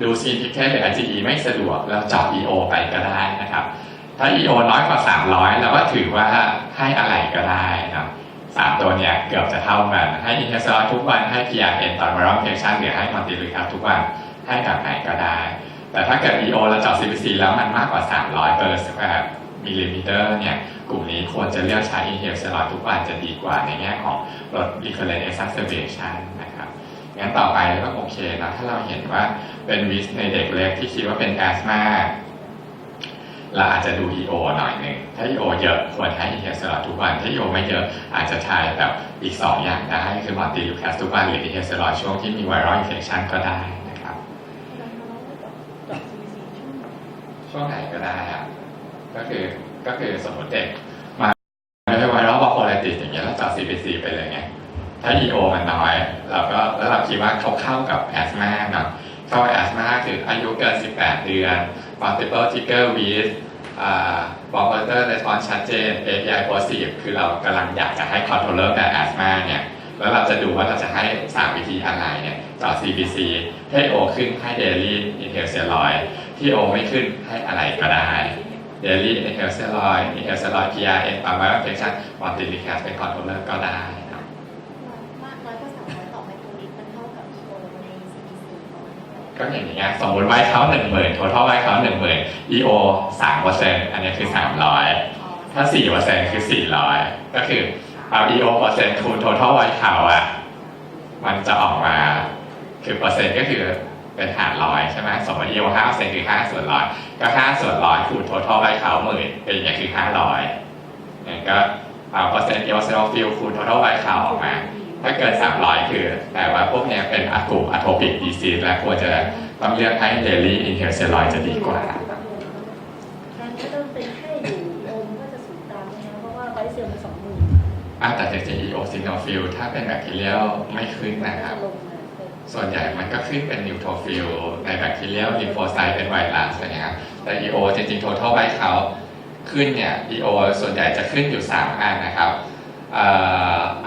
ดู skin picket หรือ IgE ไม่สะดวกเราเจาะ EO ไปก็ได้นะครับถ้า EO น้อยกว่า300เราก็ถือว่าให้อะไรก็ได้นะ3ตัวเนี่ยเกือบจะเท่ากันให้อินเฮลสเตียรอยด์ทุกวันให้ PRN ตอน viral infection หรือให้มอร์ติลูแคสทุกวันให้แบบไหนก็ได้แต่ถ้าเกิด EO เราเจาะ CBC แล้วมันมากกว่า300 per square millimeter เนี่ยกลุ่มนี้ควรจะเลือกใช้อินเฮลสเตียรอยด์ทุกวันจะดีกว่าในแง่ของลด recurrent exacerbation นะครับงั้นต่อไปก็โอเคนะถ้าเราเห็นว่าเป็นวิสในเด็กเล็กที่คิดว่าเป็นแอสมาเราอาจจะดู EO หน่อยหนึ่งถ้า EO เยอะควรให้อินเฮลสเตียรอยด์ทุกวันถ้า EO ไม่เยอะอาจจะใช้แบบอีก2อย่างได้คือมอร์ติลูแคสทุกวันหรืออินเฮลสเตียรอยด์ช่วงที่มี viral infection ก็ได้นะครับช่วงไหนก็ได้ครับก็คือสมมติเด็กมาไม่ใช่viral bronchiolitisอย่างเงี้ยแล้วเจาะ CBC ไปเลยไงถ้า EO มันน้อยแล้วเราคิดว่าเขาเข้ากับแอสมาเนาะเข้าแอสมาคืออายุเกิน18 เดือน multiple trigger with bronchiolitis response ชัดเจน API positive คือเรากำลังอยากจะให้ controller แบบแอสมาเนี่ยแล้วเราจะดูว่าเราจะให้3วิธีอะไรเนี่ยเจาะ CBC ให้ O ขึ้นให้ daily inhaled steroid ที่ O ไม่ขึ้นให้อะไรก็ได้daily inhaled steroid inhaled steroid PRN ตาม viral infection มอร์ติลูแคสเป็น controller ก็ได้ครับมากน้อยก็300ต่อไมโครลิตรมันเท่ากับ EO ใน CBC ก็อย่างนี้สมมติไว้เขา 10,000 total ไว้เขา 10,000 EO 3% อันนี้คือ300ถ้า 4% คือ400ก็คือเอา EO เปอร์เซ็นต์คูณ total ไว้เขาอ่ะมันจะออกมาคือเปอร์เซ็นต์ก็คือเป็นหารร้อยใช่ไหมสมมติ EO 5% คือ5/100ก็5/100คูณ total ไว้เขา10,000เป็นอย่างนี้คือ500เนี่ยก็เอาเปอร์เซ็นต์ eosinophil คูณ total ไว้เขาออกมาถ้าเกิน300คือแต่ว่าพวกนี้เป็นกลุ่ม atopic disease และควรจะต้องเลือกให้ daily inhaled steroid จะดีกว่าการก็ต้องเป็นแค่อยู่โอมก็จะสูงตามนะเพราะว่าไบเซลมัน20,000แต่จริงๆ eosinophil ถ้าเป็นแบคทีเรียลไม่ขึ้นนะครับส่วนใหญ่มันก็ขึ้นเป็นนิวโทฟิลในแบคทีเรียลลิมโฟไซต์เป็นไวรัสอะไรเงี้ยครับแต่ EO จริงๆ total ไว้เขาขึ้นเนี่ย EO ส่วนใหญ่จะขึ้นอยู่3อันนะครับ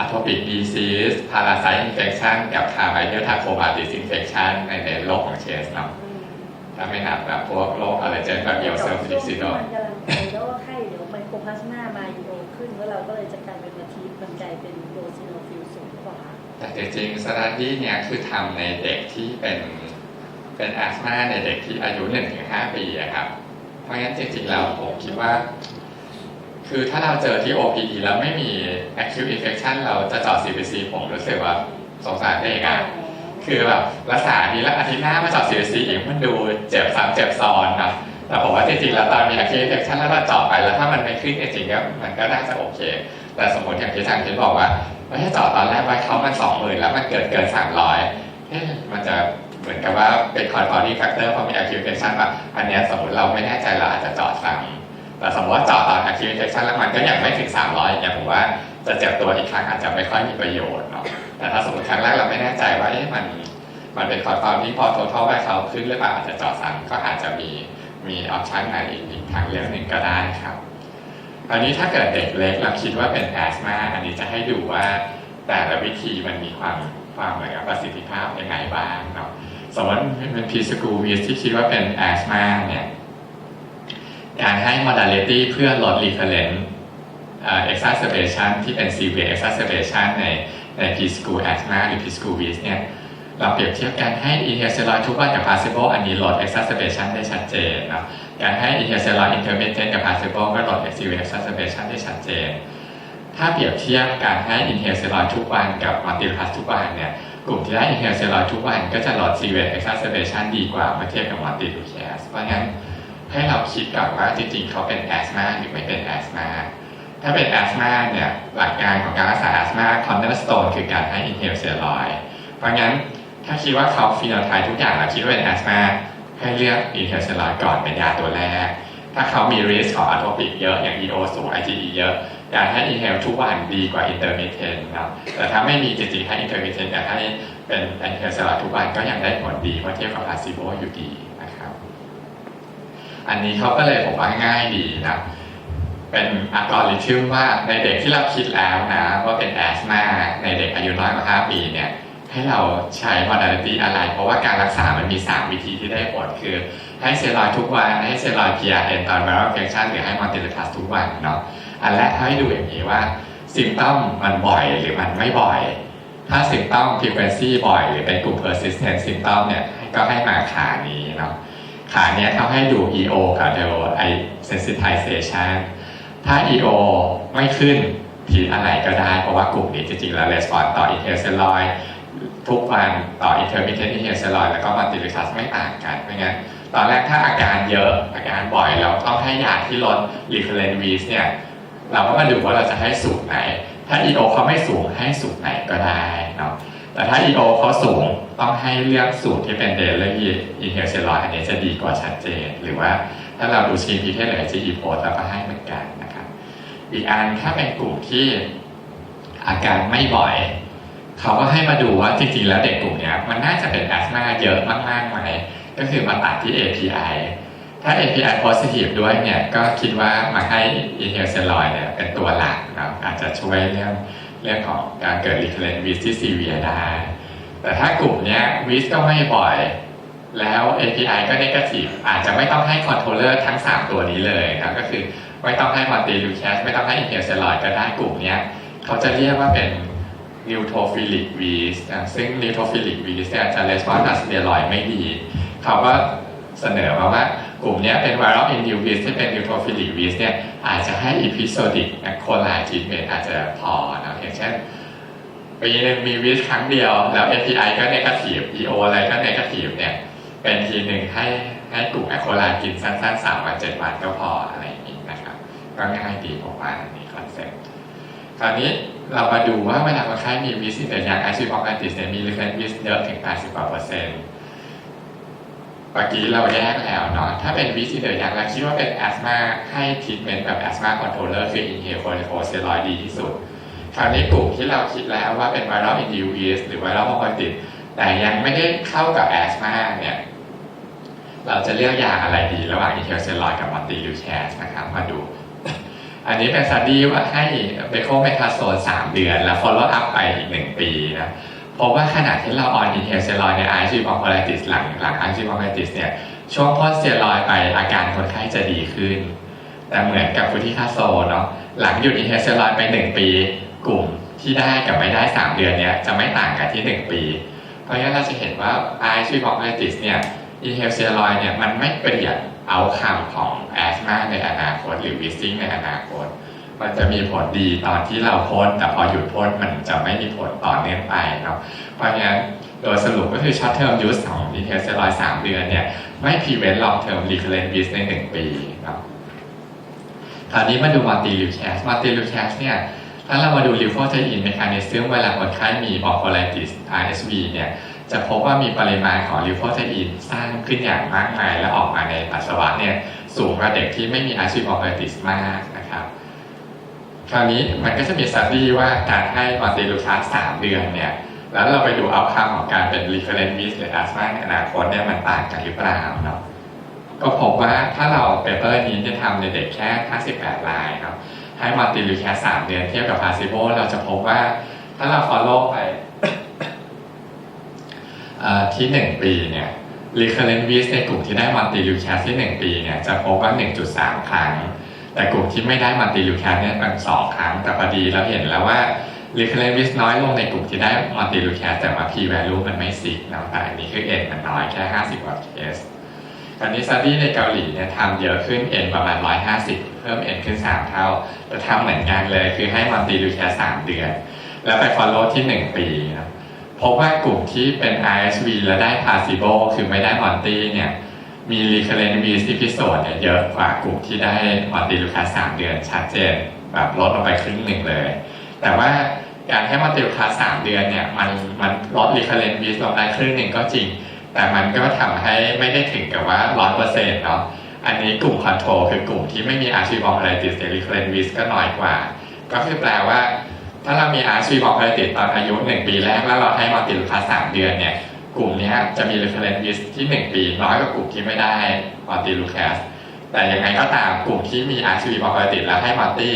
atopic disease parasite infection กับ Carbonyl Tacrobacillus infection ในโรคของเชสเนาะถ้าไม่นับแบบพวกโรคอะไรเช่นแบบเยลเซอร์ฟิลิกซิโดน มันกำลังไปแล้วว่าไข้เดี๋ยวไมโครพลาสมามาอยู่โอขึ้นแล้วเราก็เลยจะกลายเป็นมาทีมันกลายเป็นโดซิโนฟิลสูงกว่าแต่จริงๆสตาดี้เนี่ยคือทำในเด็กที่เป็นแอสมาในเด็กที่อายุ 1-5 ปีอะครับเพราะงั้นจริงๆแล้วผมคิดว่าคือถ้าเราเจอที่ OPE แล้วไม่มี acute infection เราจะเจาะ CBC ผมรู้สึกว่าสงสารเด็กอะคือแบบรักษาดีแล้วอาทิตย์หน้ามาเจาะ CBC อีกมันดูเจ็บซ้ำเจ็บซ้อนนะแต่ผมว่าจริงๆแล้วตอนมี acute infection แล้วเราเจาะไปแล้วถ้ามันไม่ขึ้นจริงๆก็มันก็น่าจะโอเคแต่สมมติอย่างที่ทางคิดบอกว่าเจาะตอนแรกไว้เขามัน 20,000 แล้วมันเกิน 300มันจะเหมือนกับว่าเป็น confounding factor พอมี acute infection ว่าอันนี้สมมติเราไม่แน่ใจเราอาจจะเจาะซ้ำแต่สมมติว่าเจาะตอน acute infection แล้วมันก็ยังไม่ถึง 300อย่างเงี้ยผมว่าจะเจ็บตัวอีกครั้งอาจจะไม่ค่อยมีประโยชน์เนาะแต่ถ้าสมมติครั้งแรกเราไม่แน่ใจว่ามันเป็น confounding พอ total ไว้เขาขึ้นหรือเปล่าอาจจะเจาะซ้ำก็อาจจะมี option ในอีกทางเลือกหนึ่งก็ได้ครับตอนนี้ถ้าเกิดเด็กเล็กเราคิดว่าเป็นแอสมาอันนี้จะให้ดูว่าแต่ละวิธีมันมีความเหมือนกับประสิทธิภาพยังไงบ้างเนาะสมมติเป็น preschool vis ที่คิดว่าเป็นแอสมาเนี่ยการให้ modality เพื่อลด recurrent exacerbation ที่เป็น severe exacerbation ใน preschool asthma หรือ preschool vis เนี่ยเราเปรียบเทียบการให้ inhaled steroid ทุกวันกับ placebo อันนี้ลด exacerbation ได้ชัดเจนเนาะการให้ inhaled steroid intermittent กับ placebo ก็ลด severe exacerbation ได้ชัดเจนถ้าเปรียบเทียบการให้ inhaled steroid ทุกวันกับ montelukast ทุกวันเนี่ยกลุ่มที่ได้ inhaled steroid ทุกวันก็จะลด severe exacerbation ดีกว่าเมื่อเทียบกับ montelukast เพราะงั้นให้เราคิดก่อนว่าจริงๆเขาเป็น asthma หรือไม่เป็น asthma ถ้าเป็น asthma เนี่ยหลักการของการรักษา asthma cornerstone คือการให้ inhaled steroid เพราะงั้นถ้าคิดว่าเขาฟีโนไทป์ทุกอย่างแล้วคิดว่าเป็น asthma ให้เลือก inhaled steroid ก่อนเป็นยาตัวแรกถ้าเขามี risk ของ atopic เยอะอย่าง EO สูง IgE เยอะการให้ inhale ทุกวันดีกว่า intermittent นะแต่ถ้าไม่มีจริงๆให้ intermittent แต่ให้เป็น inhaled steroid ทุกวันก็ยังได้ผลดีเมื่อเทียบกับ placebo อยู่ดีนะครับอันนี้เขาก็เลยผมว่าง่ายดีนะเป็นอัลกอริทึมว่าในเด็กที่เราคิดแล้วนะว่าเป็น asthma ในเด็กอายุน้อยกว่า 5 ปีเนี่ยให้เราใช้ modality อะไรเพราะว่าการรักษามันมี 3 วิธีที่ได้ผลคือให้สเตียรอยด์ทุกวันให้สเตียรอยด์ PRN ตอน viral infection หรือให้ montelukast ทุกวันเนาะอันแรกให้ดูอย่างนี้ว่าซิมตัมมันบ่อยหรือมันไม่บ่อยถ้าซิมตัม frequency บ่อยหรือเป็นกลุ่ม persistent symptom เนี่ยก็ให้มาขานี้เนาะขาเนี้ยเขาให้ดู EO กับ sensitization ถ้า EO ไม่ขึ้นทีอะไรก็ได้เพราะว่ากลุ่มนี้จริงๆแล้ว response ต่อ inhaled steroid ทุกวันต่อ intermittent inhaled steroid แล้วก็ montelukast ไม่ต่างกันเพราะงั้นตอนแรกถ้าอาการเยอะอาการบ่อยเราต้องให้ยาที่ลด recurrent vis เนี่ยเราก็มาดูว่าเราจะให้สูตรไหนถ้า EO เขาไม่สูงให้สูตรไหนก็ได้เนาะแต่ถ้า EO เขาสูงต้องให้เลือกสูตรที่เป็น daily inhaled steroid อันนี้จะดีกว่าชัดเจนหรือว่าถ้าเราดูชีพีเทหรือ GE post เราก็ให้เหมือนกันนะครับอีกอันถ้าเป็นกลุ่มที่อาการไม่บ่อยเขาก็ให้มาดูว่าจริงๆแล้วเด็กกลุ่มนี้มันน่าจะเป็นแอสมาเยอะมากๆไหมก็คือมาตัดที่ API ถ้า API positive ด้วยเนี่ยก็คิดว่ามาให้ inhaled steroid เนี่ยเป็นตัวหลักนะอาจจะช่วยเรื่องของการเกิด recurrent vis ที่ severe ได้แต่ถ้ากลุ่มนี้วิสก็ไม่บ่อยแล้ว API ก็ negative อาจจะไม่ต้องให้ controller ทั้ง 3 ตัวนี้เลยนะก็คือไม่ต้องให้ montelukast ไม่ต้องให้ inhaled steroid ก็ได้กลุ่มนี้เขาจะเรียกว่าเป็น neutrophilic vis ซึ่ง neutrophilic vis เนี่ยจะ response ต่อ steroid ไม่ดีเขาก็เสนอมาว่ากลุ่มนี้เป็น viral induced vis ที่เป็น neutrophilic vis เนี่ยอาจจะให้ episodic macrolide treatment อาจจะพอนะอย่างเช่นปีนึงมีวิสครั้งเดียวแล้ว API ก็ negative EO อะไรก็ negative เนี่ยเป็นทีหนึ่งให้กลุ่ม macrolide กินสั้นๆ3 วัน 7 วันก็พออะไรอย่างนี้นะครับก็ง่ายดีผมว่านี่คอนเซ็ปต์คราวนี้เรามาดูว่าเวลาคนไข้มีวิสแต่อย่าง active bronchitis เนี่ยมี recurrent vis เยอะถึง 80% เมื่อกี้เราแยกแล้วเนาะถ้าเป็นวิสอย่างเราคิดว่าเป็น asthma ให้ทรีทเมนต์แบบ asthma controller คือ inhale corticosteroid ดีที่สุดคราวนี้กลุ่มที่เราคิดแล้วว่าเป็น viral induced vis หรือ viral bronchitis แต่ยังไม่ได้เข้ากับ asthma เนี่ยเราจะเลือกยาอะไรดีระหว่าง inhale steroid กับ montelukast นะครับมาดู อันนี้เป็นสตัดดี้ว่าให้เบโคเมทาโซน3 เดือนแล้ว follow up ไปอีก1 ปีนะเพราะว่าขณะที่เราออนอินเทอร์เซลอยใน IHB bronchiolitis หลัง IHB bronchiolitis เนี่ยช่วงพ่นสเตียรอยด์ไปอาการคนไข้จะดีขึ้นแต่เหมือนกับฟูทิคาโซเนาะหลังหยุดอินเทอร์เซลอยด์ไป1 ปีกลุ่มที่ได้กับไม่ได้3 เดือนเนี้ยจะไม่ต่างกันที่1 ปีเพราะงั้นเราจะเห็นว่า IHB bronchiolitis เนี่ยอินเทอร์เซลอยด์เนี่ยมันไม่เปลี่ยนเอาคำของแอสมาในอนาคตหรือวิสซิ่งในอนาคตมันจะมีผลดีตอนที่เราพ่นแต่พอหยุดพ่นมันจะไม่มีผลต่อเนื่องไปเนาะเพราะงั้นโดยสรุปก็คือ short term use ของอินเทอร์เซลอยด์3 เดือนเนี่ยไม่ prevent long term recurrent use ใน1 ปีเนาะคราวนี้มาดู multi-leucas เนี่ยถ้าเรามาดู lymphocyte mechanism เวลาคนไข้มี bronchiolitis RSV เนี่ยจะพบว่ามีปริมาณของ lymphocyte สร้างขึ้นอย่างมากมายและออกมาในปัสสาวะเนี่ยสูงกว่าเด็กที่ไม่มี RSV bronchiolitis มากนะครับคราวนี้มันก็จะมี study ว่าการให้ multi-leucas 3 เดือนเนี่ยแล้วเราไปดู outcome ของการเป็น recurrent use หรือ asthma ในอนาคตเนี่ยมันต่างกันหรือเปล่าเนาะก็พบว่าถ้าเราเปเปอร์นี้จะทำในเด็กแค่58 รายครับให้ multi-leucas 3 เดือนเทียบกับ placebo เราจะพบว่าถ้าเรา follow ไปที่1 ปีเนี่ย recurrent use ในกลุ่มที่ได้ multi-leucas ที่1 ปีเนี่ยจะพบว่า 1.3 ครั้งแต่กลุ่มที่ไม่ได้ multi-leucas เนี่ยเป็น2 ครั้งแต่พอดีเราเห็นแล้วว่า recurrent use น้อยลงในกลุ่มที่ได้ multi-leucas แต่ว่า p value มันไม่ซิกนะแต่อันนี้คือ n มันน้อยแค่50 กว่าเคสตอนนี้ study ในเกาหลีเนี่ยทำเยอะขึ้น n ประมาณ150เพิ่ม n ขึ้น3 เท่าแต่ทำเหมือนกันเลยคือให้ multi-leucas 3 เดือนแล้วไป follow ที่1 ปีนะพบว่ากลุ่มที่เป็น RSV และได้ placebo คือไม่ได้ Monty เนี่ยมี recurrent use episode เนี่ยเยอะกว่ากลุ่มที่ได้ multi-leucas 3 เดือนชัดเจนแบบลดลงไปครึ่งหนึ่งเลยแต่ว่าการให้ multi-leucas 3 เดือนเนี่ยมันลด recurrent use ลงได้ครึ่งหนึ่งก็จริงแต่มันก็ทำให้ไม่ได้ถึงกับว่า 100% เนาะอันนี้กลุ่ม control คือกลุ่มที่ไม่มี RSV bronchiolitis แต่ recurrent use ก็น้อยกว่าก็คือแปลว่าถ้าเรามี RSV bronchiolitis ตอนอายุ1 ปีแรกแล้วเราให้ multi-leucas 3 เดือนเนี่ยกลุ่มนี้จะมี recurrent use ที่1 ปีน้อยกว่ากลุ่มที่ไม่ได้ multi-leucas แต่ยังไงก็ตามกลุ่มที่มี RSV bronchiolitis แล้วให้ multi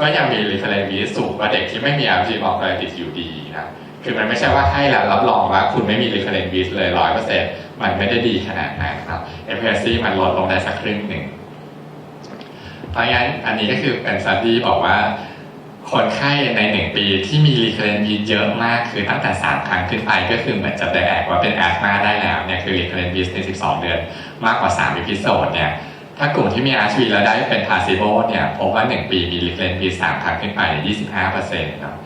ก็ยังมี recurrent use สูงกว่าเด็กที่ไม่มี RSV bronchiolitis อยู่ดีนะคือมันไม่ใช่ว่าให้แล้วรับรองว่าคุณไม่มี recurrent use เลย 100% มันไม่ได้ดีขนาดนั้นครับ efficacy มันลดลงได้สักครึ่งหนึ่งเพราะงั้นอันนี้ก็คือเป็น study บอกว่าคนไข้ใน1 ปีที่มี recurrent use เยอะมากคือตั้งแต่3 ครั้งขึ้นไปก็คือเหมือนจะแตกว่าเป็น asthma ได้แล้วเนี่ยคือ recurrent use ใน12 เดือนมากกว่า3 episode เนี่ยถ้ากลุ่มที่มี RSV แล้วได้เป็น placebo เนี่ยพบว่า1 ปีมี recurrent use 3 ครั้งขึ้นไป 25% เนาะ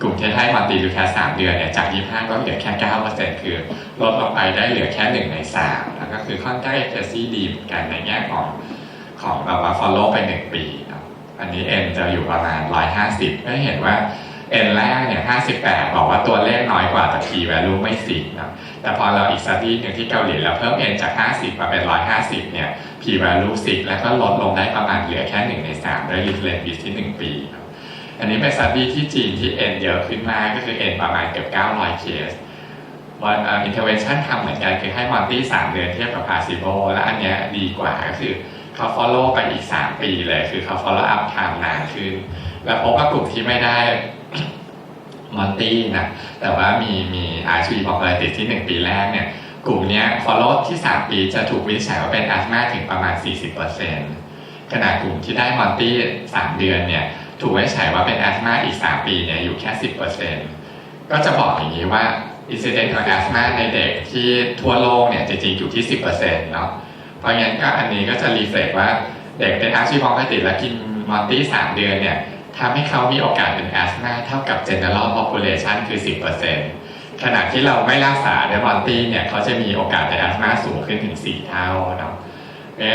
กลุ่มที่ให้ multi-leucas 3 เดือนเนี่ยจาก 25 ก็เหลือแค่ 9% คือลดลงไปได้เหลือแค่ 1 ใน 3แล้วก็คือค่อนข้าง efficacy ดีเหมือนกันในแง่ของแบบว่า follow ไป1 ปีเนาะอันนี้ n จะอยู่ประมาณ150ก็เห็นว่า n แรกเนี่ย58บอกว่าตัวเลขน้อยกว่าแต่ p value ไม่ซิกนะแต่พอเราอีก study หนึ่งที่เกาหลีแล้วเพิ่ม n จาก50มาเป็น150เนี่ย p value ซิกแล้วก็ลดลงได้ประมาณเหลือแค่1 ใน 3ด้วย recurrent use ที่1 ปีอันนี้เป็น study ที่จีนที่ n เยอะขึ้นมากก็คือ n ประมาณเกือบ900 เคสวัน intervention ทำเหมือนกันคือให้ Monty 3 เดือนเทียบกับ placebo และอันเนี้ยดีกว่าก็คือเขา follow ไปอีก3 ปีเลยคือเขา follow up time นานขึ้นแล้วพบว่ากลุ่มที่ไม่ได้ Monty นะแต่ว่ามี RSV bronchiolitis ที่1 ปีแรกเนี่ยกลุ่มนี้ follow ที่3 ปีจะถูกวินิจฉัยว่าเป็น asthma ถึงประมาณ 40% ขณะกลุ่มที่ได้ Monty 3 เดือนเนี่ยถูกวินิจฉัยว่าเป็น asthma อีก3 ปีเนี่ยอยู่แค่ 10% ก็จะบอกอย่างนี้ว่า incidence ของ asthma ในเด็กที่ทั่วโลกเนี่ยจริงๆอยู่ที่ 10% เนาะเพราะงั้นก็อันนี้ก็จะ reflect ว่าเด็กเป็น RSV bronchiolitis และกิน Monty 3 เดือนเนี่ยทำให้เขามีโอกาสเป็น asthma เท่ากับ general population คือ 10% ขณะที่เราไม่รักษาด้วย Monty เนี่ยเขาจะมีโอกาสเป็น asthma สูงขึ้นถึง4 เท่าเนาะ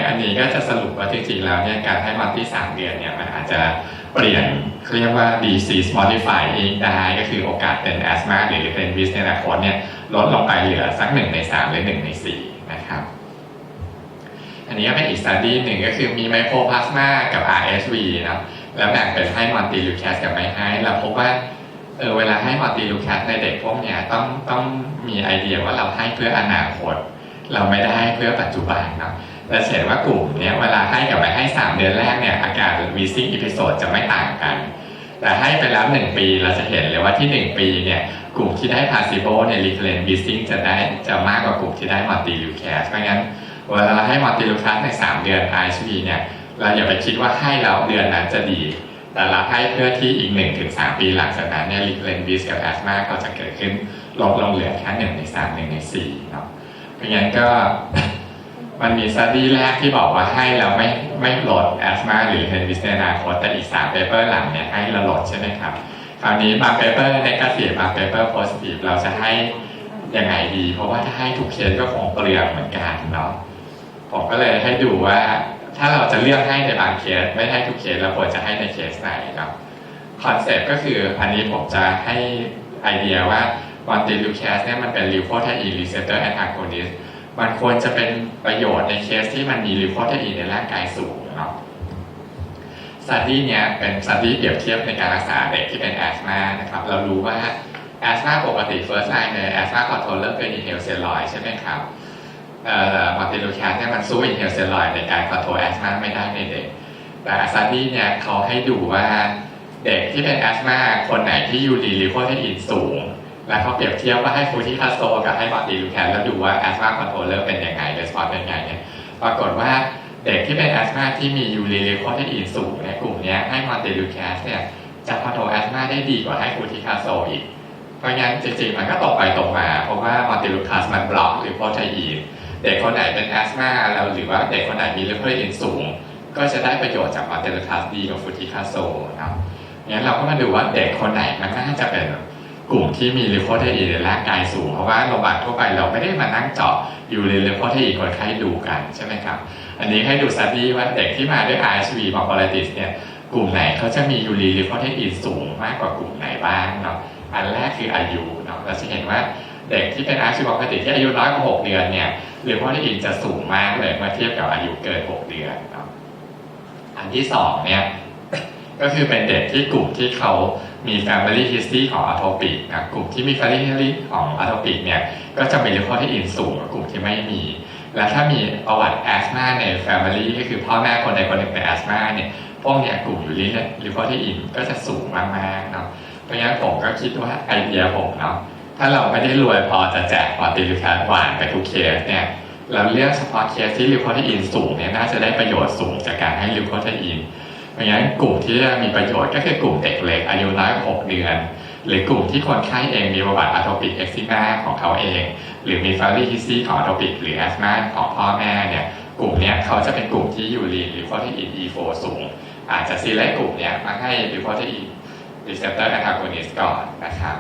อันนี้ก็จะสรุปว่าจริงๆแล้วเนี่ยการให้ Monty 3 เดือนเนี่ยมันอาจจะเปลี่ยนเรียกว่า disease modifying ได้ก็คือโอกาสเป็น asthma หรือ recurrent use ในอนาคตเนี่ยลดลงไปเหลือสัก1 ใน 3 หรือ1 ใน 4นะครับอันนี้ก็เป็นอีก study หนึ่งก็คือมี mycoplasma กับ RSV นะแล้วแบ่งเป็นให้ multi-leucas กับไม่ให้เราพบว่าเวลาให้ multi-leucas ในเด็กพวกเนี้ยต้องมีไอเดียว่าเราให้เพื่ออนาคตเราไม่ได้ให้เพื่อปัจจุบันเนาะ เราเห็นว่ากลุ่มเนี้ยเวลาให้กับไปให้3 เดือนแรกเนี่ยอาการ wheezing episode จะไม่ต่างกันแต่ให้ไปแล้ว1 ปีเราจะเห็นเลยว่าที่1 ปีเนี่ยกลุ่มที่ได้ placebo เนี่ย recurrent wheezing จะมากกว่ากลุ่มที่ได้ montelukast เพราะงั้นเวลาเราให้ montelukast ใน3 เดือน RSV เนี่ยเราอย่าไปคิดว่าให้แล้วเดือนนั้นจะดีแต่เราให้เพื่อที่อีก 1-3 ปีหลังจากนั้นเนี่ย recurrent wheeze กับ asthma ก็จะเกิดขึ้นลดลงเหลือแค่1 ใน 3 1 ใน 4เนาะเพราะงั้นก็มันมีสตี้แรกที่บอกว่าให้เราไม่ลด asthma หรือ recurrent wheeze ในอนาคตแต่อีก3 paper หลังเนี่ยให้เราลดใช่ไหมครับคราวนี้บาง paper negative บาง paper positive เราจะให้ยังไงดีเพราะว่าถ้าให้ทุกเคสก็คงเปลืองเหมือนกันเนาะผมก็เลยให้ดูว่าถ้าเราจะเลือกให้ในบางเคสไม่ให้ทุกเคสเราควรจะให้ในเคสไหนครับคอนเซ็ปต์ก็คืออันนี้ผมจะให้ไอเดียว่า montelukast เนี่ยมันเป็น leukotriene receptor antagonist มันควรจะเป็นประโยชน์ในเคสที่มันมี leukotriene ในร่างกายสูงเนาะสตัดดี้เนี่ยเป็นสตัดดี้เปรียบเทียบในการรักษาเด็กที่เป็นแอสมานะครับเรารู้ว่าแอสมาปกติ first line ในแอสมาคอนโทรลเลอร์เป็น inhaled steroid ใช่ไหมครับmontelukast เนี่ยมันสู้ inhaled steroid ในการคอนโทรลแอสมาไม่ได้ในเด็กแต่สตัดดี้เนี่ยเขาให้ดูว่าเด็กที่เป็นแอสมาคนไหนที่ยูรีลิโคไทอินสูงแล้วเขาเปรียบเทียบว่าให้ฟูทิคาโซกับให้ montelukast แล้วดูว่าแอสมาคอนโทรลเลอร์เป็นยังไง response เป็นยังไงเนี่ยปรากฏว่าเด็กที่เป็นแอสมาที่มียูรีลิโคไทอินสูงในกลุ่มนี้ให้ montelukast เนี่ยจะคอนโทรลแอสมาได้ดีกว่าให้ฟูทิคาโซอีกเพราะงั้นจริงๆมันก็ตรงไปตรงมาเพราะว่า montelukast มันบล็อกลิโคไทอินเด็กคนไหนเป็นแอสมาแล้วหรือว่าเด็กคนไหนมีลิโคไทอินสูงก็จะได้ประโยชน์จาก montelukast ดีกว่าฟูทิคาโซนะงั้นเราก็มาดูว่าเด็กคนไหนมันน่าจะเป็นกลุ่มที่มีลิโคไทอินในร่างกายสูงเพราะว่าโรงพยาบาลทั่วไปเราไม่ได้มานั่งเจาะยูรีลิโคไทอินคนไข้ดูกันใช่ไหมครับอันนี้ให้ดูสตัดดี้ว่าเด็กที่มาด้วย RSV bronchiolitis เนี่ยกลุ่มไหนเขาจะมียูรีลิโคไทอินสูงมากกว่ากลุ่มไหนบ้างเนาะอันแรกคืออายุเนาะเราจะเห็นว่าเด็กที่เป็น RSV bronchiolitis ที่อายุน้อยกว่า6 เดือนเนี่ยลิโคไทอินจะสูงมากเลยเมื่อเทียบกับอายุเกิน6 เดือนเนาะอันที่2เนี่ยก็คือเป็นเด็กที่กลุ่มที่เขามี family history ของ atopic นะกลุ่มที่มี family history ของ atopic เนี่ยก็จะมีลิโคไทอินสูงกว่ากลุ่มที่ไม่มีและถ้ามีประวัติแอสมาใน family ก็คือพ่อแม่คนใดคนหนึ่งเป็นแอสมาเนี่ยพวกเนี่ยกลุ่มยูริโคไทอินก็จะสูงมากๆเนาะเพราะงั้นผมก็คิดว่าไอเดียผมเนาะถ้าเราไม่ได้รวยพอจะแจกmontelukastหวานไปทุกเคสเนี่ยเราเลือกเฉพาะเคสที่ลิโคไทอินสูงเนี่ยน่าจะได้ประโยชน์สูงจากการให้ลิโคไทอินเพราะงั้นกลุ่มที่จะมีประโยชน์ก็คือกลุ่มเด็กเล็กอายุน้อยกว่า6 เดือนหรือกลุ่มที่คนไข้เองมีประวัติ atopic eczema ของเขาเองหรือมี family history ของ atopic หรือ asthma ของพ่อแม่เนี่ยกลุ่มนี้เขาจะเป็นกลุ่มที่ยูรีนลิโคไทอิน E4 สูงอาจจะซีเล็กกลุ่มนี้มาให้ลิโคไทอิน receptor antagonist ก่อนนะครับ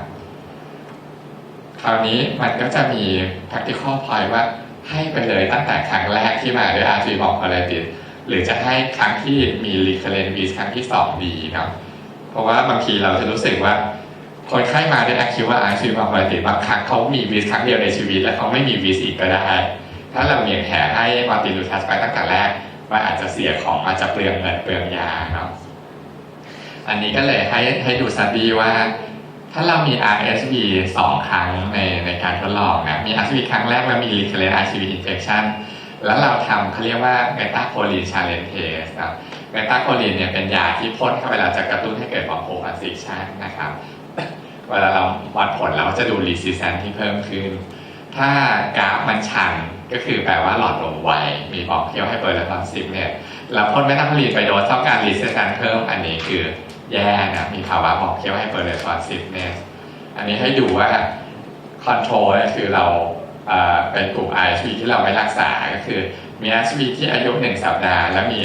คราวนี้มันก็จะมี practical point ว่าให้ไปเลยตั้งแต่ครั้งแรกที่มาด้วย RSV bronchiolitisหรือจะให้ครั้งที่มี recurrent wheeze ครั้งที่2ดีเนาะเพราะว่าบางทีเราจะรู้สึกว่าคนไข้มาด้วย acute RSV bronchiolitis บางครั้งเขามี wheeze ครั้งเดียวในชีวิตและเขาไม่มี wheeze อีกก็ได้ถ้าเราเมียแผลให้ montelukast ไปตั้งแต่แรกมันอาจจะเสียของอาจจะเปลืองเงินเปลืองยาเนาะอันนี้ก็เลยให้ดูสตัดดี้ว่าถ้าเรามี RSV 2 ครั้งในการทดลองนะมี RSV ครั้งแรกแล้วมี recurrent RSV infectionแล้วเราทำเขาเรียกว่าเมตาโคลินชาเลนจ์เทสครับเมตาโคลินเนี่ยเป็นยาที่พ่นเข้าไปเราจะกระตุ้นให้เกิดบองโคคอนสตริกชันนะครับเวลาเราวัดผลเราจะดูรีซิสแตนที่เพิ่มขึ้นถ้ากราฟมันชันก็คือแปลว่าหลอดลมไวมีบองเคี้ยวให้เปิดและตอน10เนี่ยเราพ่นเมตาโคลินไปโดนต้องการรีซิสแตนเพิ่มอันนี้คือแย่นะมีภาวะบองเคี้ยวให้เปิดและตอน10เนี่ยอันนี้ให้ดูว่าคอนโทรลก็คือเราเป็นกลุ่ม RSV ที่เราไม่รักษาก็คือมี RSV ที่อายุ1 สัปดาห์แล้วมี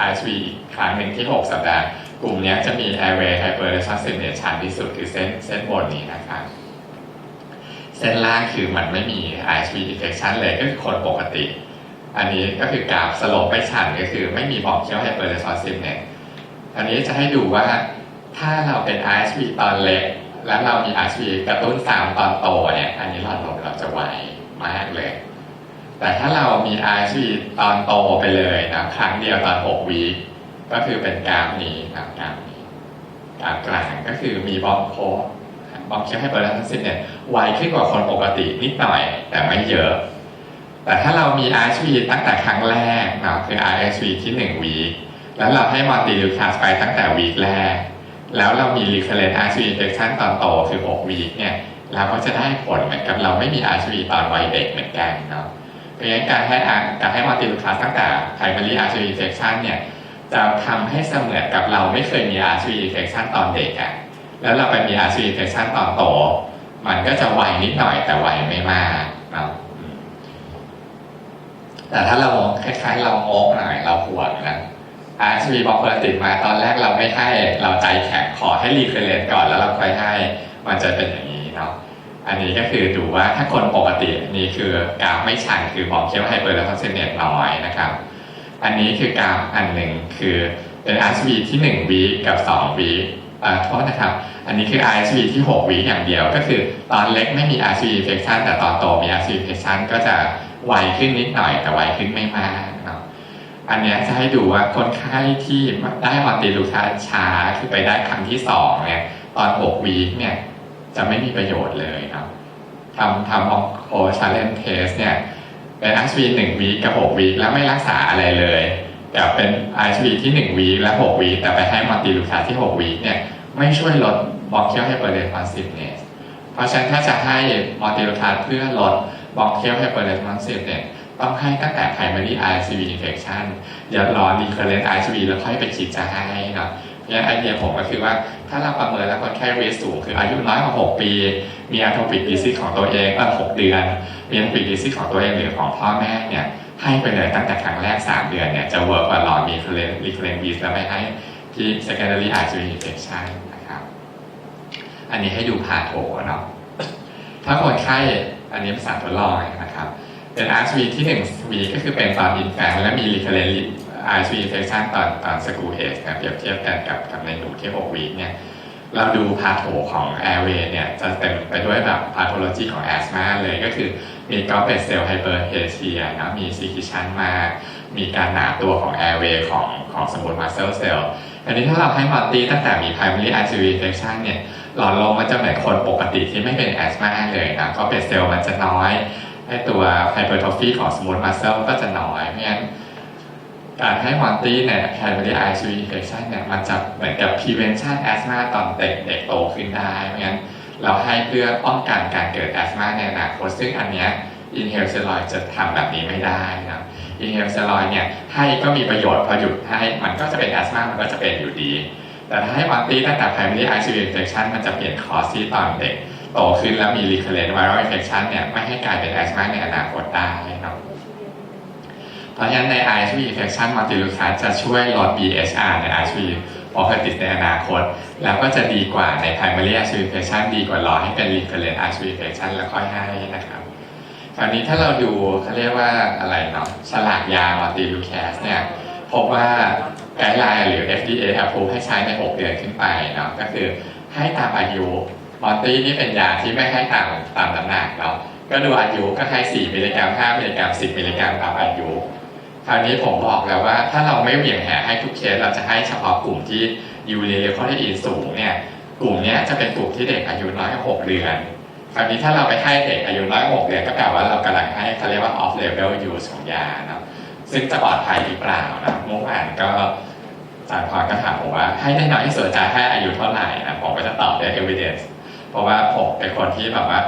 RSV อีกครั้งหนึ่งที่6 สัปดาห์กลุ่มนี้จะมี airway hyperresponsiveness ชันที่สุดคือเส้นบนนี้นะครับเส้นล่างคือมันไม่มี RSV infection เลยก็คือคนปกติอันนี้ก็คือกราฟสโลปไม่ชันก็คือไม่มี bronchial hyperresponsiveness อันนี้จะให้ดูว่าถ้าเราเป็น RSV ตอนเล็กแล้วเรามี RSV กระตุ้น3 ตอนโตเนี่ยอันนี้หลอดลมเราจะไวมากเลยแต่ถ้าเรามี RSV ตอนโตไปเลยนะครั้งเดียวตอน6 วีคก็คือเป็นกราฟนี้นะกราฟนี้กราฟกลางก็คือมีบองเคี้ยวให้เปิดทั้งสิ้นเนี่ยไวขึ้นกว่าคนปกตินิดหน่อยแต่ไม่เยอะ แต่ถ้าเรามี RSV ตั้งแต่ครั้งแรกเนาะคือ RSV ที่1 วีคแล้วเราให้มอลติลูคัสไปตั้งแต่วีคแรกแล้วเรามี recurrent RSV infection ตอนโตคือ6 วีคเนี่ยเราก็จะได้ผลเหมือนกับเราไม่มี RSV ตอนวัยเด็กเหมือนกันเนาะเพราะฉะนั้นการให้มอลติลูคัสตั้งแต่ primary RSV infection เนี่ยจะทำให้เสมือนกับเราไม่เคยมี RSV infection ตอนเด็กอะแล้วเราไปมี RSV infection ตอนโตมันก็จะไวนิดหน่อยแต่ไวไม่มากเนาะแต่ถ้าเราคล้ายๆเรางกหน่อยเราห่วงนะ RSV บอกคนติดมาตอนแรกเราไม่ให้เราใจแข็งขอให้รีเคเลตก่อนแล้วเราค่อยให้มันจะเป็นอย่างนี้เนาะอันนี้ก็คือดูว่าถ้าคนปกตินี่คือกราฟไม่ชันคือบอมเคียวไฮเปอร์เลคอนเซนเนตน้อยนะครับอันนี้คือกราฟอันหนึ่งคือเป็น RSV ที่1 วีคกับ2 วีคโทษนะครับอันนี้คือ RSV ที่6 วีคอย่างเดียวก็คือตอนเล็กไม่มี RSV infection แต่ตอนโตมี RSV infection ก็จะไวขึ้นนิดหน่อยแต่ไวขึ้นไม่มากเนาะอันนี้จะให้ดูว่าคนไข้ที่ได้มอลติลูคัสช้าคือไปได้ครั้งที่2เนี่ยตอน6 วีคเนี่ยจะไม่มีประโยชน์เลยเนาะทำองโคชาเลนเทสเนี่ยเป็น RSV 1 วีคกับ6 วีคแล้วไม่รักษาอะไรเลยกับเป็น RSV ที่1 วีคและ6 วีคแต่ไปให้มอลติลูคัสที่6 วีคเนี่ยไม่ช่วยลดบองเคียวไฮเปอร์เรสปอนซิฟเนสเพราะฉะนั้นถ้าจะให้มอลติลูคัสเพื่อลดบองเคียวไฮเปอร์เรสปอนซิฟเนี่ยต้องให้ตั้งแต่ primary RSV infection อย่ารอ recurrent RSV แล้วค่อยไปคิดจะให้เนาะเพราะฉะนั้นไอเดียผมก็คือว่าถ้าเราประเมินแล้วคนไข้ risk สูงคืออายุน้อยกว่า6 ปีมี atopic disease ของตัวเอง6 เดือนมี atopic disease ของตัวเองหรือของพ่อแม่เนี่ยให้ไปเลยตั้งแต่ครั้งแรก3 เดือนเนี่ยจะ work กว่ารอมี recurrent disease แล้วไม่ให้ที่ secondary RSV infection นะครับอันนี้ให้ดูพาโถเนาะถ้าคนไข้อันนี้เป็นสารทดลองนะครับเป็น RSV ที่1 วีก็คือเป็นตอนอินแฟนและมี recurrent RSV infection ตอน school age นะเปรียบเทียบกันกับในหนูที่6 วีเนี่ยเราดูพาโถของ airway เนี่ยจะเต็มไปด้วยแบบ pathology ของ asthma เลยก็คือมี goblet cell hyperplasia นะมี secretion มากมีการหนาตัวของ airway ของ smooth muscle cell อันนี้ถ้าเราให้มัลติตั้งแต่มี primary RSV infection เนี่ยหลอดลมมันจะเหมือนคนปกติที่ไม่เป็น asthma เลยนะ goblet cell มันจะน้อยให้ตัว hypertrophy ของ smooth muscle ก็จะน้อยเพราะฉะนั้นการให้มอลติเนี่ย primary RSV infection เนี่ยมันจะเหมือนกับ prevention asthma ตอนเด็กโตขึ้นได้เพราะงั้นเราให้เพื่อป้องกันการเกิด asthma ในอนาคตซึ่งอันเนี้ย inhaled steroid จะทำแบบนี้ไม่ได้นะ inhaled steroid เนี่ยให้ก็มีประโยชน์พอหยุดให้มันก็จะเป็น asthma มันก็จะเป็นอยู่ดีแต่ถ้าให้มอลติตั้งแต่ primary RSV infection มันจะเปลี่ยนคอร์สที่ตอนเด็กโตขึ้นแล้วมี recurrent viral infection เนี่ยไม่ให้กลายเป็น asthma ในอนาคตได้นะเพราะฉะนั้นใน RSV infection มอลติลูคัสจะช่วยลด BHR ใน RSV bronchitis ในอนาคตแล้วก็จะดีกว่าใน primary RSV infection ดีกว่ารอให้เป็น recurrent RSV infection แล้วค่อยให้นะครับคราวนี้ถ้าเราดูเขาเรียกว่าอะไรเนาะฉลากยามอลติลูคัสเนี่ยพบว่าไกด์ไลน์หรือ FDA approve ให้ใช้ใน6 เดือนขึ้นไปเนาะก็คือให้ตามอายุมอลตินี่เป็นยาที่ไม่ให้ตามน้ำหนักเนาะก็ดูอายุก็ให้4 มิลลิกรัม 5 มิลลิกรัม 10 มิลลิกรัมตามอายุคราวนี้ผมบอกแล้วว่าถ้าเราไม่เหวี่ยงแหให้ทุกเคสเราจะให้เฉพาะกลุ่มที่ยูเรียคอเลสเตอรอลสูงเนี่ยกลุ่มนี้จะเป็นกลุ่มที่เด็กอายุน้อยกว่า6 เดือนคราวนี้ถ้าเราไปให้เด็กอายุน้อยกว่า6 เดือนก็แปลว่าเรากำลังให้เขาเรียกว่า off label use ของยาเนาะซึ่งจะปลอดภัยหรือเปล่านะเมื่อวานก็อาจารย์พรก็ถามผมว่าให้ได้น้อยที่สุดจะให้อายุเท่าไหร่นะผมก็จะตอบด้วย evidence เพราะว่าผมเป็นคนที่แบบว่า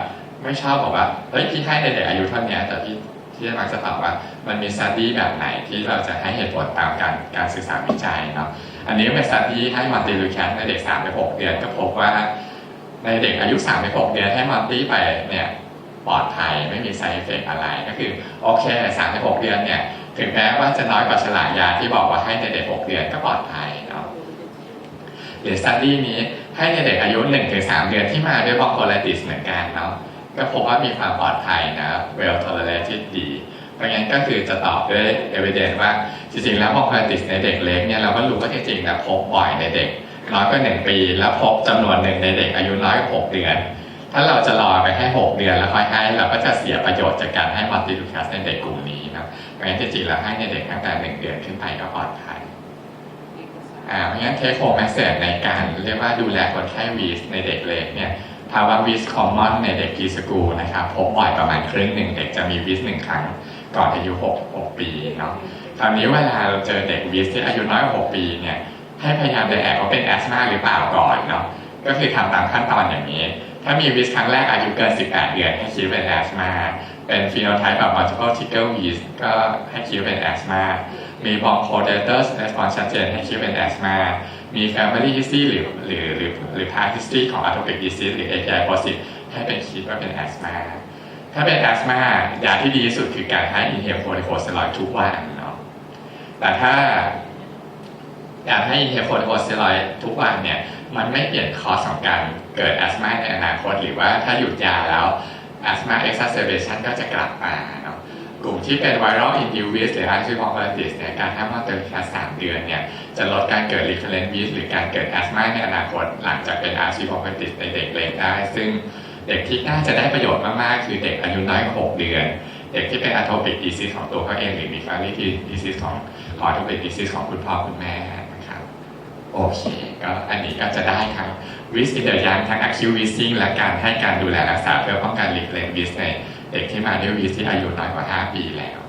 ไม่ชอบบอกว่าเฮ้ยพี่ให้เด็กอายุเท่านี้แต่พี่มักจะตอบว่ามันมี study แบบไหนที่เราจะให้เหตุผลตามการศึกษาวิจัยเนาะอันนี้เป็น study ให้มอลติลูคัสในเด็ก 3-6 เดือนก็พบว่าในเด็กอายุ 3-6 เดือนให้มอลติไปเนี่ยปลอดภัยไม่มี side effect อะไรก็คือโอเค 3-6 เดือนเนี่ยถึงแม้ว่าจะน้อยกว่าฉลากยาที่บอกว่าให้ในเด็ก 6 เดือนก็ปลอดภัยเนาะหรือ study นี้ให้ในเด็กอายุ 1-3 เดือนที่มาด้วย bronchiolitis เหมือนกันเนาะก็พบว่ามีความปลอดภัยนะ well tolerated ดีเพราะงั้นก็คือจะตอบด้วย evidence ว่าจริงๆแล้ว bronchiolitis ในเด็กเล็กเนี่ยเราก็รู้ว่าจริงๆนะพบบ่อยในเด็กน้อยกว่า1 ปีแล้วพบจำนวนหนึ่งในเด็กอายุน้อยกว่า6 เดือนถ้าเราจะรอไปให้6 เดือนแล้วค่อยให้เราก็จะเสียประโยชน์จากการให้มอลติลูคัสในเด็กกลุ่มนี้นะเพราะงั้นจริงๆแล้วให้ในเด็กตั้งแต่1 เดือนขึ้นไปก็ปลอดภัยเพราะงั้นเทคโฮมแมสเสจในการเรียกว่าดูแลคนไข้วีสในเด็กเล็กเนี่ยภาวะวิสคอมมอนในเด็กพรีสคูลนะครับพบบ่อยประมาณครึ่งหนึ่งเด็กจะมีวิส1 ครั้ง ก่อนอายุ6 ปีเนาะคราวนี้เวลาเราเจอเด็กวิสที่อายุน้อยกว่า6 ปีเนี่ยให้พยายามไดแอกว่าเป็นแอสมาหรือเปล่าก่อนเนาะก็คือทำตามขั้นตอนอย่างนี้ถ้ามีวิสครั้งแรกอายุเกิน18 เดือนให้คิดเป็นแอสมาเป็นฟีโนไทป์แบบ multiple trickle yeast ก็ให้คิดเป็นแอสมามี bronchodilators response ชัดเจนให้คิดเป็นแอสมามี family history หรือ past history ของ atopic disease หรือ AKI positive ให้เป็นคิดว่าเป็นแอสมาถ้าเป็นแอสมายาที่ดีที่สุดคือการให้ inhale corticosteroid ทุกวันเนาะแต่ถ้าการให้ inhale corticosteroid ทุกวันเนี่ยมันไม่เปลี่ยนคอร์สของการเกิดแอสมาในอนาคตหรือว่าถ้าหยุดยาแล้วแอสมา exacerbation ก็จะกลับมาเนาะกลุ่มที่เป็น viral induced หรือ active bronchiolitis เนี่ยการให้มอเตอร์แค่3 เดือนเนี่ยจะลดการเกิด recurrent wheeze หรือการเกิดแอสมาในอนาคตหลังจากเป็น active bronchiolitis ในเด็กเล็กได้ซึ่งเด็กที่น่าจะได้ประโยชน์มากๆคือเด็กอายุน้อยกว่า6 เดือนเด็กที่เป็น atopic disease ของตัวเขาเองหรือมี family disease ของ atopic disease ของคุณพ่อคุณแม่นะครับโอเคก็อันนี้ก็จะได้ทั้ง wheeze in the young ทั้ง acute wheezing และการให้การดูแลรักษาเพื่อป้องกัน recurrent wheeze ในเด็กที่มาด้วย wheeze ที่อายุน้อยกว่า5 ปีแล้ว